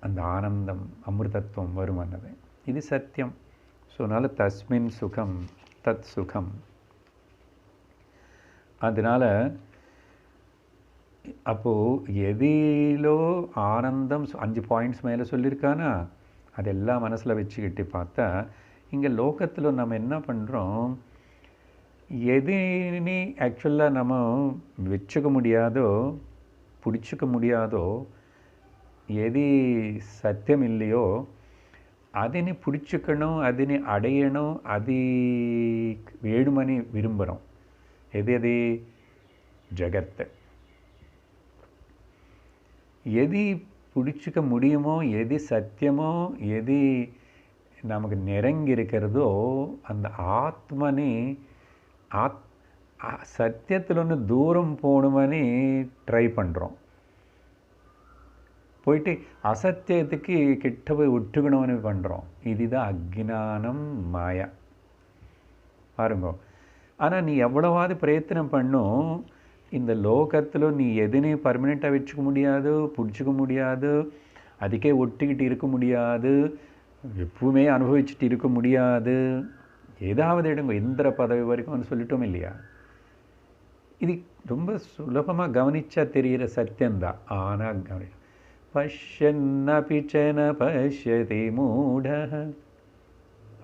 அந்த ஆனந்தம் அமிர்தத்துவம் வருமானது. இது சத்தியம். ஸோ அதனால் தஸ்மின் சுகம் தத் சுகம். அதனால் அப்போது எதிலோ ஆனந்தம் 5 பாயிண்ட்ஸ் மேலே சொல்லியிருக்கானா அதெல்லாம் மனசில் வச்சுக்கிட்டு பார்த்தா இங்கே லோகத்தில் நம்ம என்ன பண்ணுறோம், எதுன்னு ஆக்சுவலாக நம்ம வச்சுக்க முடியாதோ பிடிச்சிக்க முடியாதோ எது சத்தியம் இல்லையோ அதனை பிடிச்சிக்கணும், அதனை அடையணும், அது வேணுமனி விரும்புகிறோம். எது ஜகத்தை எது பிடிச்சிக்க முடியுமோ, எது சத்தியமோ, எது நமக்கு நெருங்கி இருக்கிறதோ அந்த ஆத்மனே சத்தியத்தில் ஒன்று தூரம் போகணுமனி ட்ரை பண்ணுறோம். போயிட்டு அசத்தியத்துக்கு கிட்ட போய் விட்டுக்கணும்னு பண்ணுறோம். இதுதான் அக்ஞானம், மாயா. பாருங்க. ஆனால் நீ எவ்வளவாவது பிரயத்தனம் பண்ணும், இந்த லோகத்தில் நீ எதுனையும் பர்மனெண்ட்டாக வச்சுக்க முடியாது, பிடிச்சிக்க முடியாது, அதுக்கே ஒட்டிக்கிட்டு இருக்க முடியாது, எப்பவுமே அனுபவிச்சுட்டு இருக்க முடியாது. ஏதாவது எடுங்க, இந்திர பதவி வரைக்கும் சொல்லிட்டோம் இல்லையா. இது ரொம்ப சுலபமாக கவனிச்சா தெரிகிற சத்தியம்தான். ஆனால் கவனி பஷ்யன்னபிச்சன பஷ்யதி மூட.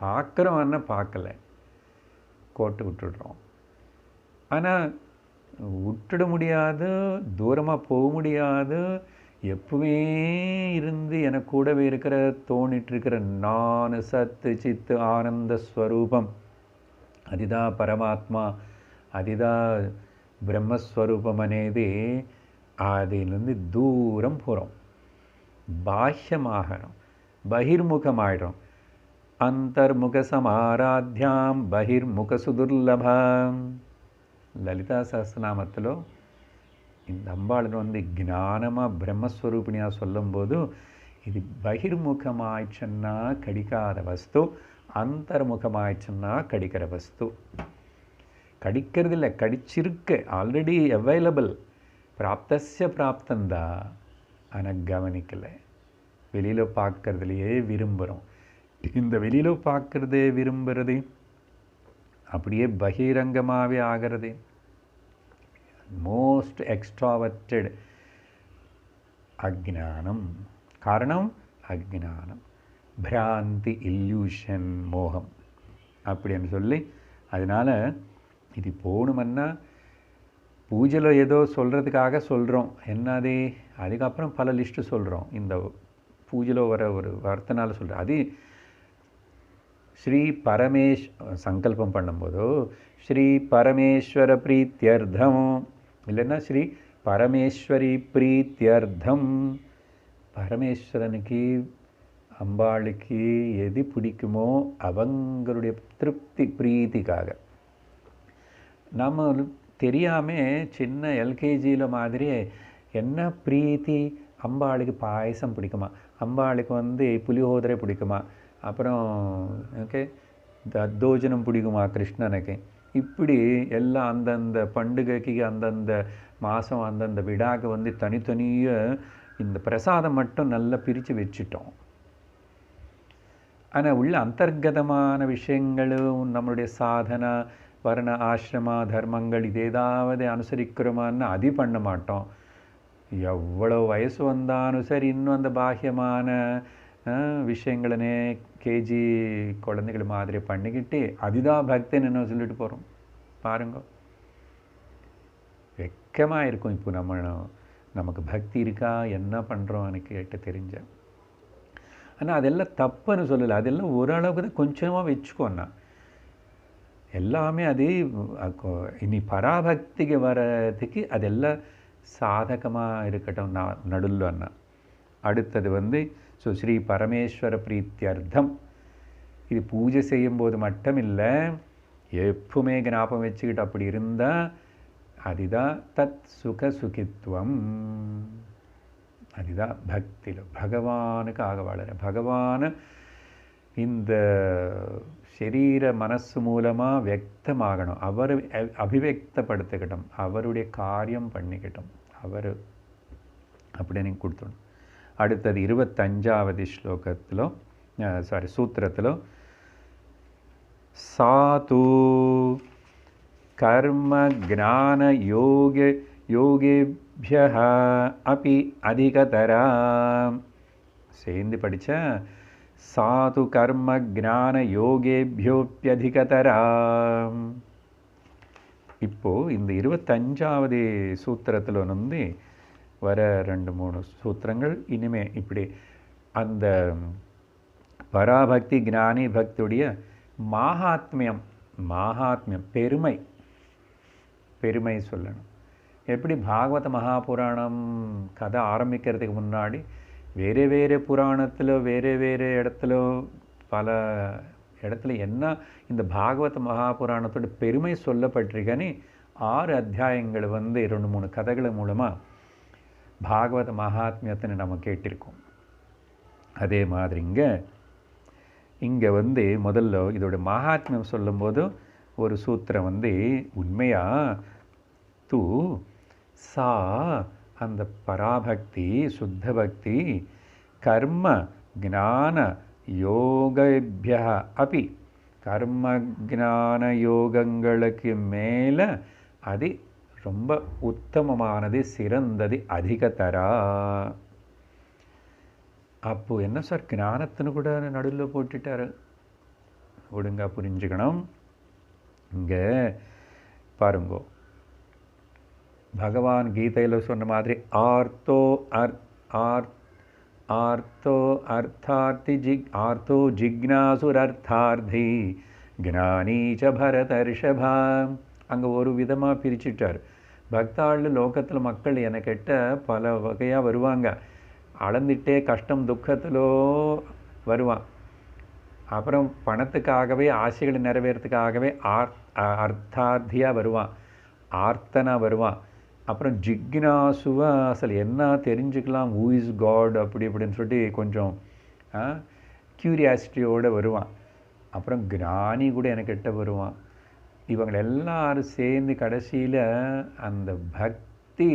பார்க்குறோன்னா பார்க்கல, கோட்டு விட்டுடுறோம். ஆனால் விட்டுட முடியாது, தூரமாக போக முடியாது, எப்பவுமே இருந்து எனக்கு கூடவே இருக்கிற தோணிட்டுருக்கிற நான் சத்து சித்து ஆனந்த ஸ்வரூபம், அதுதான் பரமாத்மா, அதுதான் பிரம்மஸ்வரூபம் అనేది அதிலிருந்து தூரம் போகிறோம், பாஹ்யமாகிறோம், பகிர்முகமாயிடும். அந்தர்முக சமாராத்யாம் பகிர்முக சுதுர்லபம். லலிதா சஹஸ்ரநாமத்தில் இந்த அம்பாளுன்னு ஞானமாக பிரம்மஸ்வரூபிணியாக சொல்லும்போது இது பகிர்முகமாயிடுச்சுன்னா கிடைக்காத வஸ்து, அந்தர்முகமாயிடுச்சுன்னா கிடைக்கிற வஸ்து. கடிக்கிறது இல்லை, கடிச்சிருக்கு, ஆல்ரெடி அவைலபிள், பிராப்தஸ்ய பிராப்தந்தா. ஆனால் கவனிக்கலை, வெளியில் பார்க்கறதுலையே விரும்புகிறோம். இந்த வெளியில் பார்க்குறதே விரும்புகிறது அப்படியே பகிரங்கமாகவே ஆகிறது. மோஸ்ட் எக்ஸ்ட்ராவர்டட் அஜ்ஞானம். காரணம் அஜ்ஞானம், பிராந்தி, இல்யூஷன், மோகம் அப்படின்னு சொல்லி. அதனால் இது போகணுமன்னா பூஜையில் ஏதோ சொல்கிறதுக்காக சொல்கிறோம், என்னது அதுக்கப்புறம் பல லிஸ்ட்டு சொல்கிறோம். இந்த பூஜையில் வர ஒரு வார்த்தைனால சொல்கிறேன். அது ஸ்ரீ பரமேஷ் சங்கல்பம் பண்ணும்போதோ ஸ்ரீ பரமேஸ்வர பிரீத்தியர்த்தம், இல்லைன்னா ஸ்ரீ பரமேஸ்வரி பிரீத்தியர்த்தம். பரமேஸ்வரனுக்கு அம்பாளுக்கு எது பிடிக்குமோ அவங்களுடைய திருப்தி பிரீத்திக்காக. நம்ம தெரியாமல் சின்ன எல்கேஜியில் மாதிரி என்ன பிரீத்தி அம்பாளுக்கு பாயசம் பிடிக்குமா, அம்பாளுக்கு வந்து புளியோதரை பிடிக்குமா, அப்புறம் ஓகே தத்தோஜனம் பிடிக்குமா கிருஷ்ணனுக்கு. இப்படி எல்லாம் அந்தந்த பண்டிகைக்கு அந்தந்த மாதம் அந்தந்த விழாக்கு வந்து தனித்தனியாக இந்த பிரசாதம் மட்டும் நல்லா பிரித்து வச்சுட்டோம். ஆனால் உள்ள அந்தர்கதமான விஷயங்களும் நம்மளுடைய சாதனா வர்ண ஆசிரமா தர்மங்கள் இது ஏதாவது அனுசரிக்கிறோமான்னு அது பண்ண மாட்டோம். எவ்வளோ வயசு வந்தாலும் சரி இன்னும் அந்த பாக்கியமான விஷயங்களனே கேஜி குழந்தைகள் மாதிரி பண்ணிக்கிட்டு அதுதான் பக்தின்னு என்ன சொல்லிட்டு போகிறோம் பாருங்க. வெக்கமாக இருக்கும். இப்போ நமக்கு பக்தி இருக்கா, என்ன பண்ணுறோம்னு கேட்டு தெரிஞ்ச. ஆனால் அதெல்லாம் தப்புன்னு சொல்லலை, அதெல்லாம் ஓரளவுக்கு தான் கொஞ்சமாக வச்சுக்கோண்ணா. எல்லாமே அது இனி பராபக்திக்கு வர்றதுக்கு அதெல்லாம் சாதகமாக இருக்கட்டும் நடுவில் அண்ணா. அடுத்தது வந்து ஸ்ரீ பரமேஸ்வர பிரீத்தியர்த்தம். இது பூஜை செய்யும்போது மட்டும் இல்லை, எப்பவுமே ஞாபகம் வச்சுக்கிட்டு அப்படி இருந்தால் அதுதான் தத் சுக சுகித்துவம். அதுதான் பக்தியில் பகவானுக்காக வளர, பகவானை இந்த சரீர மனசு மூலமாக வியக்தமாகணும், அவர் அபிவியக்தப்படுத்திக்கிட்டோம், அவருடைய காரியம் பண்ணிக்கிட்டோம், அவர் அப்படின்னு கொடுத்தோம். அடுத்தது 25வது ஸ்லோகத்தில் சூத்திரத்தில் சாது கர்ம ஞான யோகேபியः अपि அதிகதரா. சேர்ந்து படித்தா சாது கர்ம ஞான யோகேபியோப்யதிகதரா. இப்போது இந்த 25வது சூத்திரத்தில் வந்து வர 2-3 சூத்திரங்கள் இனிமே இப்படி அந்த பராபக்தி ஞானி பக்தியுடைய மகாத்மியம் பெருமை சொல்லணும். எப்படி பாகவத மகாபுராணம் கதை ஆரம்பிக்கிறதுக்கு முன்னாடி வேறு வேறு புராணத்தில் வேறு இடத்துல பல இடத்துல என்ன இந்த பாகவத மகாபுராணத்தோட பெருமை சொல்லப்பட்டிருக்கன்னு 6 அத்தியாயங்கள் வந்து 2-3 கதைகள் மூலமாக பாகவத மகாத்மியத்தை நம்ம கேட்டிருக்கோம். அதே மாதிரி இங்கே வந்து முதல்ல இதோட மகாத்மியம் சொல்லும்போது ஒரு சூத்திரம் வந்து உண்மையாக தூ சா அந்த பராபக்தி சுத்த பக்தி கர்ம ஞான யோகேபிய அப்படி கர்ம ஞான யோகங்களுக்கு மேலே அது ரொம்ப உத்தமமானது, சிறந்தது, அதிகதரா. அப்போ என்ன சார் ஞானத்தின்னு கூட நடுவில் போட்டுட்டாரு, ஒழுங்காக புரிஞ்சுக்கணும். இங்கே பாருங்கோ, பகவான் கீதையில் சொன்ன மாதிரி ஆர்த்தோ ஜிக்னாசுரர்த்தார்த்தி ஞானீச்ச பரதர்ஷபா. அங்கே ஒரு விதமாக பிரிச்சுட்டார். பக்தாள் லோகத்தில் மக்கள் என கேட்ட பல வகையாக வருவாங்க. அளந்துட்டே கஷ்டம் துக்கத்திலோ வருவான். அப்புறம் பணத்துக்காகவே ஆசைகளை நிறைவேறதுக்காகவே அர்த்தார்த்தியாக வருவான், ஆர்த்தனாக வருவான். அப்புறம் ஜிக்னாசுவா அசல் என்ன தெரிஞ்சுக்கலாம், ஹூ இஸ் காட் அப்படி இப்படின்னு சொல்லிட்டு கொஞ்சம் க்யூரியாசிட்டியோடு வருவான். அப்புறம் ஞானி கூட எனக்கிட்ட வருவான். இவங்க எல்லாரும் சேர்ந்து கடைசியில் அந்த பக்தி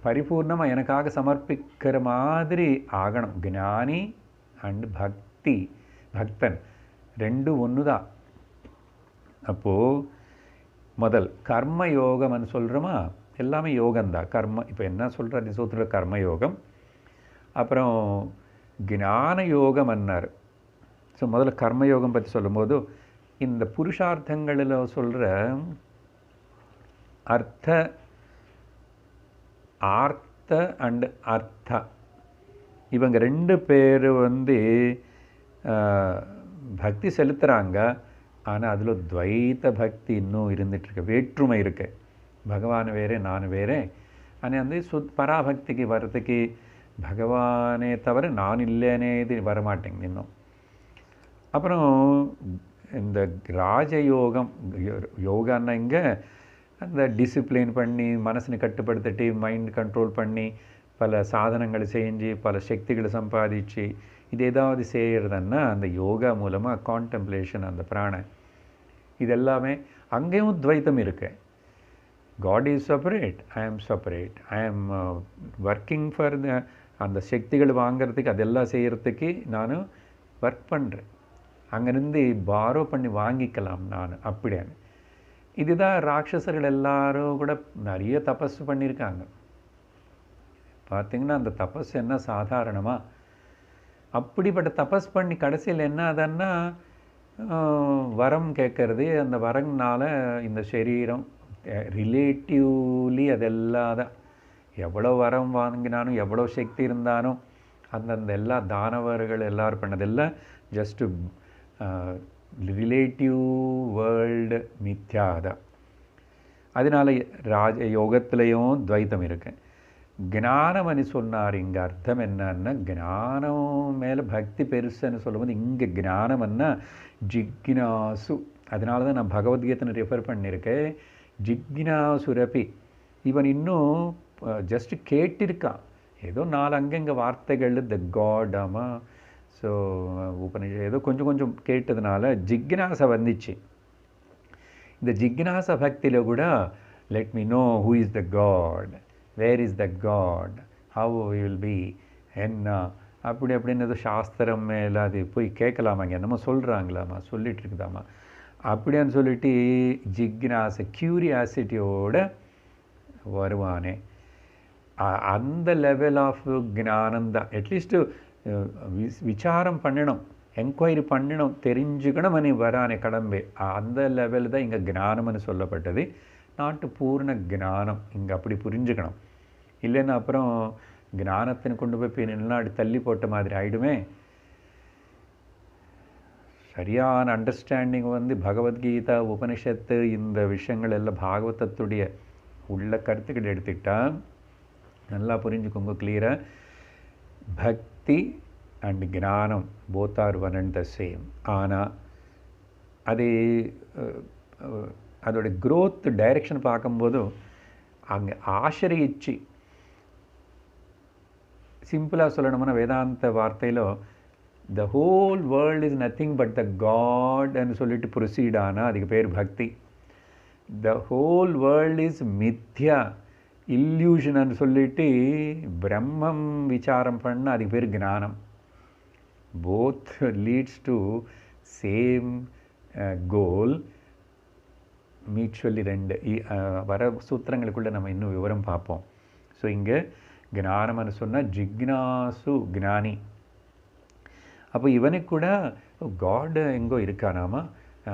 பரிபூர்ணமாக எனக்காக சமர்ப்பிக்கிற மாதிரி ஆகணும். ஞானி அண்ட் பக்தன் ரெண்டும் ஒன்று தான். அப்போது முதல் கர்ம யோகம்னு சொல்கிறோமா, எல்லாமே யோகந்தான். கர்ம இப்போ என்ன சொல்கிற சூத்திர கர்ம யோகம், அப்புறம் ஞான யோகம் அன்னார். ஸோ முதல்ல கர்மயோகம் பற்றி சொல்லும்போது இந்த புருஷார்த்தங்களில் சொல்கிற ஆர்த்த அண்ட் அர்த்தா இவங்க 2 பேர் வந்து பக்தி செலுத்துகிறாங்க. ஆனால் அதில் துவைத்த பக்தி இன்னும் இருந்துகிட்ருக்கு, வேற்றுமை இருக்கு. பகவான் வேறு நான் வேறு. ஆனால் வந்து பராபக்திக்கு வர்றதுக்கு பகவானே தவிர நான் இல்லைனே இது வரமாட்டேங்குது இன்னும். அப்புறம் இந்த ராஜயோகம், யோகான்னா இங்கே அந்த டிசிப்ளின் பண்ணி மனசனை கட்டுப்படுத்திட்டு மைண்ட் கண்ட்ரோல் பண்ணி பல சாதனங்கள் செஞ்சு பல சக்திகளை சம்பாதிச்சு இது ஏதாவது செய்கிறதுன்னா அந்த யோகா மூலமாக கான்டெம்ப்ளேஷன் அந்த பிராண இதெல்லாமே அங்கேயும் துவைத்தம் இருக்கு. காட் இஸ் செப்பரேட், ஐ ஆம் செப்பரேட், ஐ ஆம் ஒர்க்கிங் ஃபார் த அந்த சக்திகள் வாங்கிறதுக்கு அதெல்லாம் செய்கிறதுக்கு நான் ஒர்க் பண்ணுறேன். அங்கேருந்து பாரோ பண்ணி வாங்கிக்கலாம் நான் அப்படியே. இதுதான் ராட்சசர்கள் எல்லாரும் கூட நிறைய தபஸ் பண்ணியிருக்காங்க. பார்த்திங்கன்னா அந்த தபஸ் என்ன சாதாரணமாக அப்படிப்பட்ட தபஸ் பண்ணி கடைசியில் என்ன ஆகுதுன்னா வரம் கேட்கறது. அந்த வரம்னால இந்த சரீரம் ரிலேட்டிவ்லி அதெல்லாம் தான் எவ்வளோ வரம் வாங்கினாலும் எவ்வளோ சக்தி இருந்தாலும் அந்தந்த எல்லா தானவர்கள் எல்லோரும் பண்ணதெல்லாம் ஜஸ்ட்டு ரிலேட்டிவ் வேர்ல்டு மித்யாதான். அதனால் யோகத்திலையும் துவைத்தம் இருக்கு. ஞானம்னு சொன்னார். இங்கே அர்த்தம் என்னன்னா ஞானம் மேலே பக்தி பெருசுன்னு சொல்லும்போது இங்கே ஞானம்னா ஜிக்னாசு. அதனால தான் நான் பகவத்கீதை ரெஃபர் பண்ணியிருக்கேன். ஜிக்னாசுரப்பி இவன் இன்னும் ஜஸ்ட்டு கேட்டிருக்கான். ஏதோ 4 அங்கங்க வார்த்தைகள் த காட் ஆமாம். ஸோ உபநிஷம் ஏதோ கொஞ்சம் கொஞ்சம் கேட்டதுனால ஜிக்னாசை வந்துச்சு. இந்த ஜிக்னாச பக்தியில் கூட let me know who is the God, where is the God, how will be என்ன அப்படி அப்படின்னு ஏதோ சாஸ்திரம் மேலே அது போய் கேட்கலாமாங்க, என்னமோ சொல்கிறாங்களாமா, சொல்லிட்டு இருக்குதாம்மா அப்படின்னு சொல்லிட்டு ஜிக்னாச க்யூரியாசிட்டியோடு வருவானே. அந்த லெவல் ஆஃப் ஞானம் தான். அட்லீஸ்ட்டு விசாரம் பண்ணணும், என்கொயரி பண்ணணும், தெரிஞ்சுக்கணும் அனி வரானே கடம்பே. அந்த லெவல் தான் இங்கே ஞானம்னு சொல்லப்பட்டது. நாட்டு பூர்ண ஞானம் இங்கே அப்படி புரிஞ்சுக்கணும். இல்லைன்னா அப்புறம் ஞானத்தின்னு கொண்டு போய் நின்னாடி தள்ளி போட்ட மாதிரி ஆகிடுமே. சரியான அண்டர்ஸ்டாண்டிங் பகவத்கீதா உபனிஷத்து இந்த விஷயங்கள் எல்லாம் பாகவதத்துடைய உள்ள கருத்துக்கள் எடுத்துக்கிட்டால் நல்லா புரிஞ்சுக்கோங்க கிளியராக. பக்தி அண்ட் ஞானம் both are one and the same. ஆனால் அது அதோட க்ரோத் டைரெக்ஷன் பார்க்கும்போதும் அங்கே ஆசிரியிச்சு சிம்பிளாக சொல்லணும்னா வேதாந்த வார்த்தையில் the whole world is nothing but the காட்னு சொல்லிட்டு ப்ரொசீட் ஆனால் அதுக்கு பேர் பக்தி. த ஹோல் வேர்ல்டு இஸ் மித்யா இல்யூஷன்னு சொல்லிட்டு பிரம்மம் விசாரம் பண்ண அதுக்கு பேர் ஞானம். Both leads to same goal. Mutually 2 வர சூத்திரங்களுக்குள்ளே நம்ம இன்னும் விவரம் பார்ப்போம். ஸோ இங்கே ஞானம்னு சொன்னால் ஜிக்னாசு ஞானி. அப்போ இவனுக்கு கூட காட் எங்கோ இருக்கானாமா,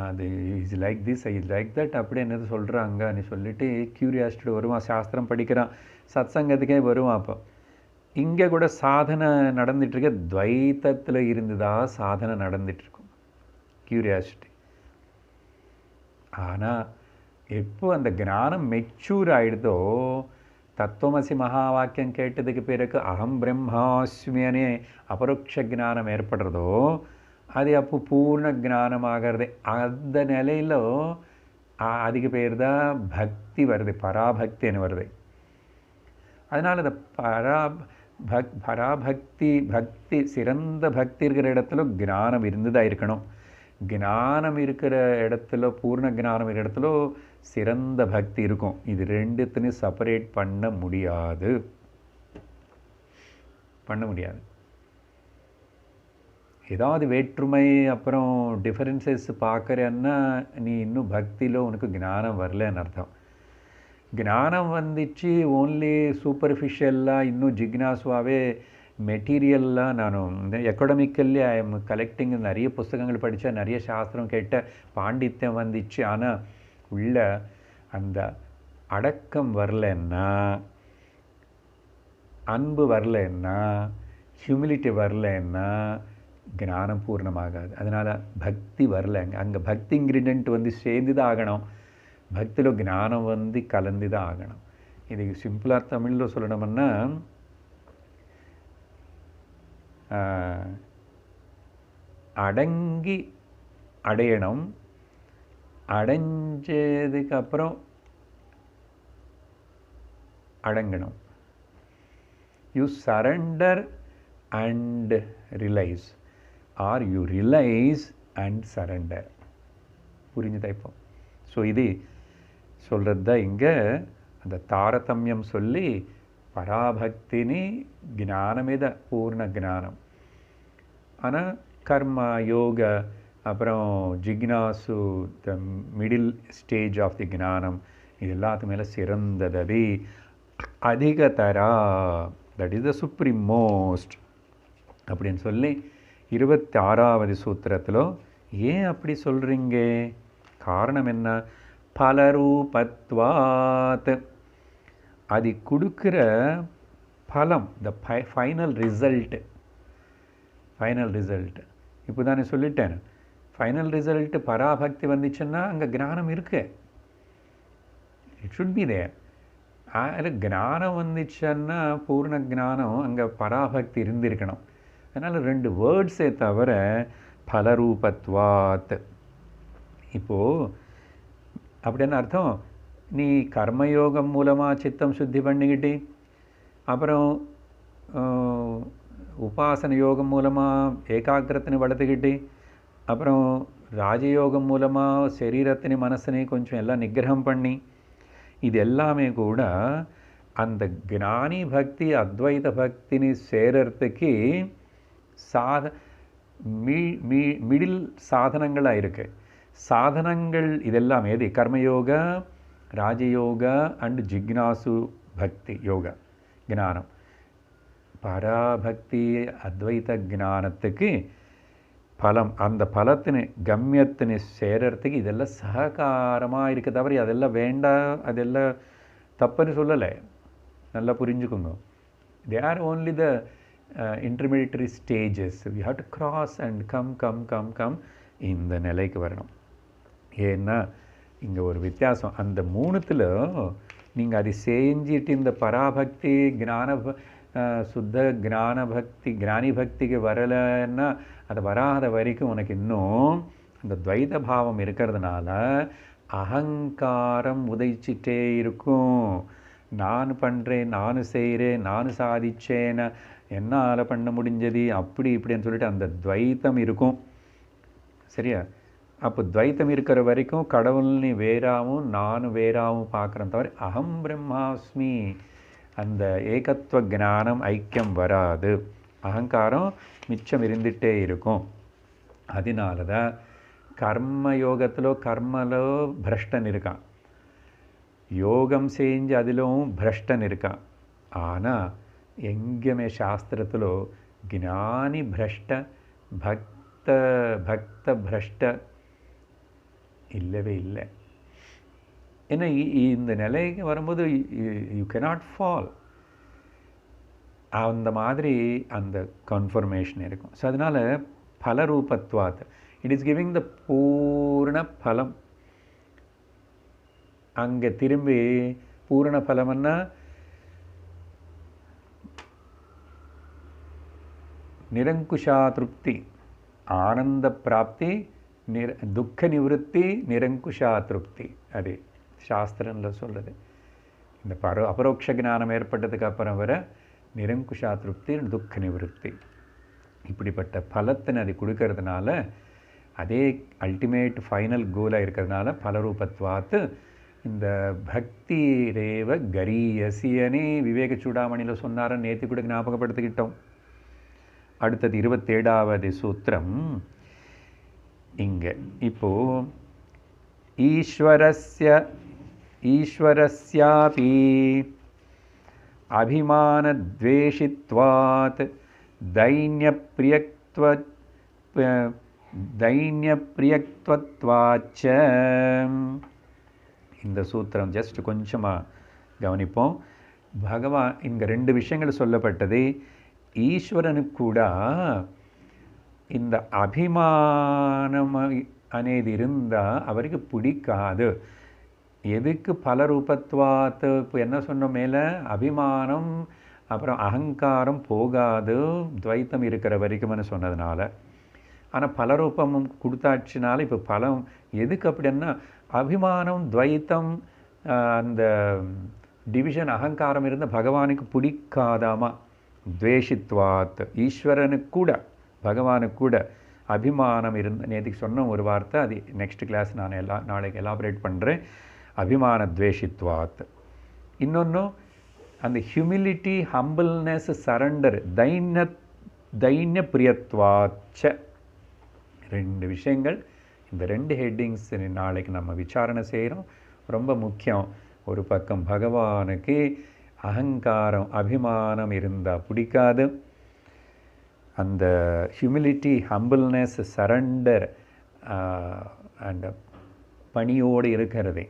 அது is like this is like that அப்படி என்னது சொல்கிறாங்கன்னு சொல்லிட்டு க்யூரியாசிட்டி வருவான். சாஸ்திரம் படிக்கிறான், சத் சங்கத்துக்கே வருவான். அப்போ இங்கே கூட சாதனை நடந்துகிட்ருக்க துவைத்தத்தில் இருந்துதான் சாதனை நடந்துகிட்ருக்கும் க்யூரியாசிட்டி. ஆனால் எப்போ அந்த ஞானம் மெச்சூர் ஆகிடுதோ, தத்துவமசி மகா வாக்கியம் கேட்டதுக்கு பிறகு அகம் பிரம்மாஸ்மியனே அபரோக்ஷ ஞானம் ஏற்படுறதோ அது அப்போ பூர்ண ஞானமாகிறது. அந்த நிலையில் அதுக்கு பேர் தான் பக்தி வருது, பராபக்தின்னு வருது. அதனால் இந்த பராபக்தி சிறந்த பக்தி இருக்கிற இடத்துல ஞானம் இருந்துதான் இருக்கணும். ஞானம் இருக்கிற இடத்துல பூர்ண ஞானம் இருக்கிற இடத்துல சிறந்த பக்தி இருக்கும். இது ரெண்டுத்தையும் செப்பரேட் பண்ண முடியாது. ஏதாவது வேற்றுமை அப்புறம் டிஃபரன்சஸ் பார்க்குறேன்னா நீ இன்னும் பக்தியில் உனக்கு ஞானம் வரலன்னு அர்த்தம். ஞானம் வந்துச்சு ஓன்லி சூப்பர்ஃபிஷியலாக இன்னும் ஜிக்னாசுவாகவே மெட்டீரியல்லாம் நானும் இந்த எக்கடமிக்கல்லி ஐ எம் கலெக்டிங் நிறைய புஸ்தகங்கள் படித்தா நிறைய சாஸ்திரம் கேட்ட பாண்டித்யம் வந்துச்சு. ஆனால் உள்ள அந்த அடக்கம் வரலன்னா, அன்பு வரலன்னா, ஹியூமிலிட்டி வரலன்னா ஞானம் பூர்ணமாகாது. அதனால் பக்தி வரலைங்க. அங்கே பக்தி இன்க்ரீடியன்ட் சேர்ந்து தான் ஆகணும். பக்தியில் ஞானம் கலந்து தான் ஆகணும். இது சிம்பிளாக தமிழில் சொல்லணும்னா அடங்கி அடையணும், அடைஞ்சதுக்கப்புறம் அடங்கணும். You surrender and realise, or you realise and surrender. புரிஞ்சுதா இப்போ? ஸோ இது சொல்கிறது தான் இங்கே அந்த தாரதமியம் சொல்லி பராபக்தினி ஞானமித பூர்ண ஞானம். ஆனால் கர்மா யோக அப்புறம் ஜிக்னாசு the middle stage of the ஞானம் இது எல்லாத்து மேலே சிறந்தது, அது அதிகதரா, that is the supreme most அப்படின்னு சொல்லி 26வது சூத்திரத்தில் ஏன் அப்படி சொல்கிறீங்க, காரணம் என்ன? பலரூபத்வாத், அது கொடுக்குற பலம், the final result. Final result இப்போ தானே சொல்லிட்டேன், ஃபைனல் ரிசல்ட் பராபக்தி வந்துச்சுன்னா அங்கே ஞானம் இருக்கு, இட் ஷுட் பி தேர். அது ஞானம் வந்துச்சுன்னா பூர்ண ஞானம் அங்கே பராபக்தி இருந்திருக்கணும். அதனால் 2 வேர்ட்ஸே தவிர பலரூபத்வாத். இப்போது அப்படின்னு அர்த்தம், நீ கர்மயோகம் மூலமாக சித்தம் சுத்தி பண்ணிக்கிட்டு, அப்புறம் உபாசன யோகம் மூலமாக ஏகாகிரத்தினை வளர்த்துக்கிட்டு, அப்புறம் ராஜயோகம் மூலமாக சரீரத்தினை மனசனை கொஞ்சம் எல்லாம் நிகிரகம் பண்ணி, இது எல்லாமே கூட அந்த ஞானி பக்தி அத்வைத பக்தினி சேரத்துக்கு மிடில் சாதனங்களாக இருக்குது. சாதனங்கள் இதெல்லாம் எது? கர்மயோக, ராஜயோக அண்ட் ஜிக்னாசு பக்தி யோக ஞானம். பராபக்தி அத்வைத ஞானத்துக்கு பலம், அந்த பலத்தினை கம்யத்தினை சேரத்துக்கு இதெல்லாம் சககாரமாக இருக்க தவிர அதெல்லாம் வேண்டாம், அதெல்லாம் தப்புன்னு சொல்லலை, நல்லா புரிஞ்சுக்கோங்க. They are only the intermediary stages. We have to cross and come இந்த நிலைக்கு வரணும். ஏன்னா இங்கே ஒரு வித்தியாசம், அந்த 3த்தில் நீங்கள் அதை செஞ்சிட்டு இந்த பராபக்தி ஞான சுத்த ஞான பக்தி ஞானி பக்திக்கு வரலைன்னா அது வராத வரைக்கும் உனக்கு இன்னும் அந்த துவைத பாவம் இருக்கிறதுனால அகங்காரம் உதைச்சிட்டே இருக்கும். நான் பண்ணுறேன், நான் செய்கிறேன், நான் சாதிச்சேன்னு, என்னால் பண்ண முடிஞ்சது, அப்படி இப்படின்னு சொல்லிட்டு அந்த துவைத்தம் இருக்கும். சரியா? அப்போ துவைத்தம் இருக்கிற வரைக்கும் கடவுள்னு வேறாவும் நானும் வேறாவும் பார்க்குறேன் தவிர அகம் பிரம்மாஸ்மி அந்த ஏகத்துவ ஞானம் ஐக்கியம் வராது. அகங்காரம் மிச்சம் இருந்துகிட்டே இருக்கும். அதனால தான் கர்ம யோகத்திலோ கர்மலோ பிரஷ்டன் இருக்கான், யோகம் செஞ்சு அதிலும் பிரஷ்டன் இருக்கான். ஆனால் எங்கேயுமே சாஸ்திரத்திலோ ஞானி பிரஷ்ட பக்த பிரஷ்ட இல்லவே இல்லை. ஏன்னா இந்த நிலைக்கு வரும்போது யூ கெனாட் ஃபால், அந்த மாதிரி அந்த கன்ஃபர்மேஷன் இருக்கும். ஸோ அதனால் பலரூபத்வாத், இட் இஸ் கிவிங் த பூர்ண பலம். அங்கே திரும்பி பூர்ண பலம்னா நிரங்குஷா திருப்தி, ஆனந்த பிராப்தி, துக்க நிவத்தி, நிரங்குஷா திருப்தி. அது சாஸ்திரத்தில் சொல்லுது. இந்த அபரோக்ஷ ஞானம் ஏற்பட்டதுக்கு அப்புறம் வர நிரங்குஷா திருப்தி, துக்க நிவத்தி, இப்படிப்பட்ட பலத்தினை அது கொடுக்கறதுனால அதே அல்டிமேட் ஃபைனல் கோலாக இருக்கிறதுனால பலரூபத்வாத்து இந்த பக்தி ரேவ கரியசியனே விவேக சூடாமணியில் சொன்னார நேற்று கூட ஞாபகப்படுத்திக்கிட்டோம். அடுத்தது 27வது சூத்திரம். இங்கே இப்போது ஈஸ்வரஸ்யாபி அபிமானத்வேஷித்வாத் தைன்யப்பிரியத்வாச்ச. இந்த சூத்திரம் ஜஸ்ட் கொஞ்சமாக கவனிப்போம். பகவான் இங்கே 2 விஷயங்கள் சொல்லப்பட்டது. ஈஸ்வரனுக்கு கூட இந்த அபிமானம் అనేది இருந்தால் அவருக்கு பிடிக்காது. எதுக்கு பலரூபத்வாத்து? இப்போ என்ன சொன்னோம் மேலே, அபிமானம் அப்புறம் அகங்காரம் போகாது துவைத்தம் இருக்கிற வரைக்கும்னு சொன்னதுனால. ஆனால் பலரூபம் கொடுத்தாச்சுனால இப்போ பலம் எதுக்கு அப்படின்னா அபிமானம் துவைத்தம் அந்த டிவிஷன் அகங்காரம் இருந்த பகவானுக்கு பிடிக்காதாமா. துவேஷித்வாத் ஈஸ்வரனுக்கு கூட பகவானுக்கு கூட அபிமானம் நேற்றுக்கு சொன்ன ஒரு வார்த்தை, அது நெக்ஸ்ட் கிளாஸ் நான் நாளைக்கு எலாபரேட் பண்ணுறேன். அபிமான துவேஷித்வாத். இன்னொன்று அந்த ஹியூமிலிட்டி, ஹம்பிள்னஸ், சரண்டர், தைன்ய பிரியத்வாச்ச. 2 விஷயங்கள். இந்த 2 ஹெட்டிங்ஸ் நாளைக்கு நம்ம விசாரணை செய்கிறோம். ரொம்ப முக்கியம். ஒரு பக்கம் பகவானுக்கு அகங்காரம், அபிமானம் இருந்தால் பிடிக்காது. அந்த ஹியூமிலிட்டி, ஹம்பிள்னஸ், சரண்டர் அண்ட் பணியோடு இருக்கிறதே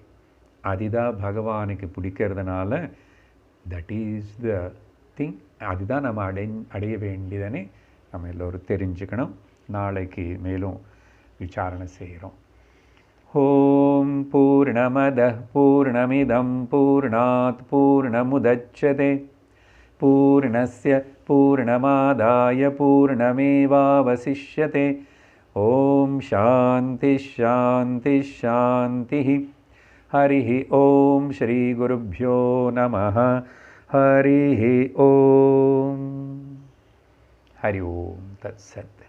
அதுதான் பகவானுக்கு பிடிக்கிறதுனால தட் இஸ் த திங். அதுதான் நம்ம அடைய வேண்டியதுன்னு நம்ம எல்லோரும் தெரிஞ்சுக்கணும். நாளைக்கு மேலும் விசாரணை செய்கிறோம். ஓம் பூர்ணமதః பூர்ணமிதம் பூர்ணாத் பூர்ணமுதச்யதே பூர்ணஸ்ய பூர்ணமாதாய பூர்ணமேவாவசிஷ்யதே. ஓம் சாந்தி சாந்தி சாந்தி. ஹரி ஓம் ஸ்ரீ குருப்யோ நமः. ஹரி ஓம். ஹரி ஓம் தத்சத்.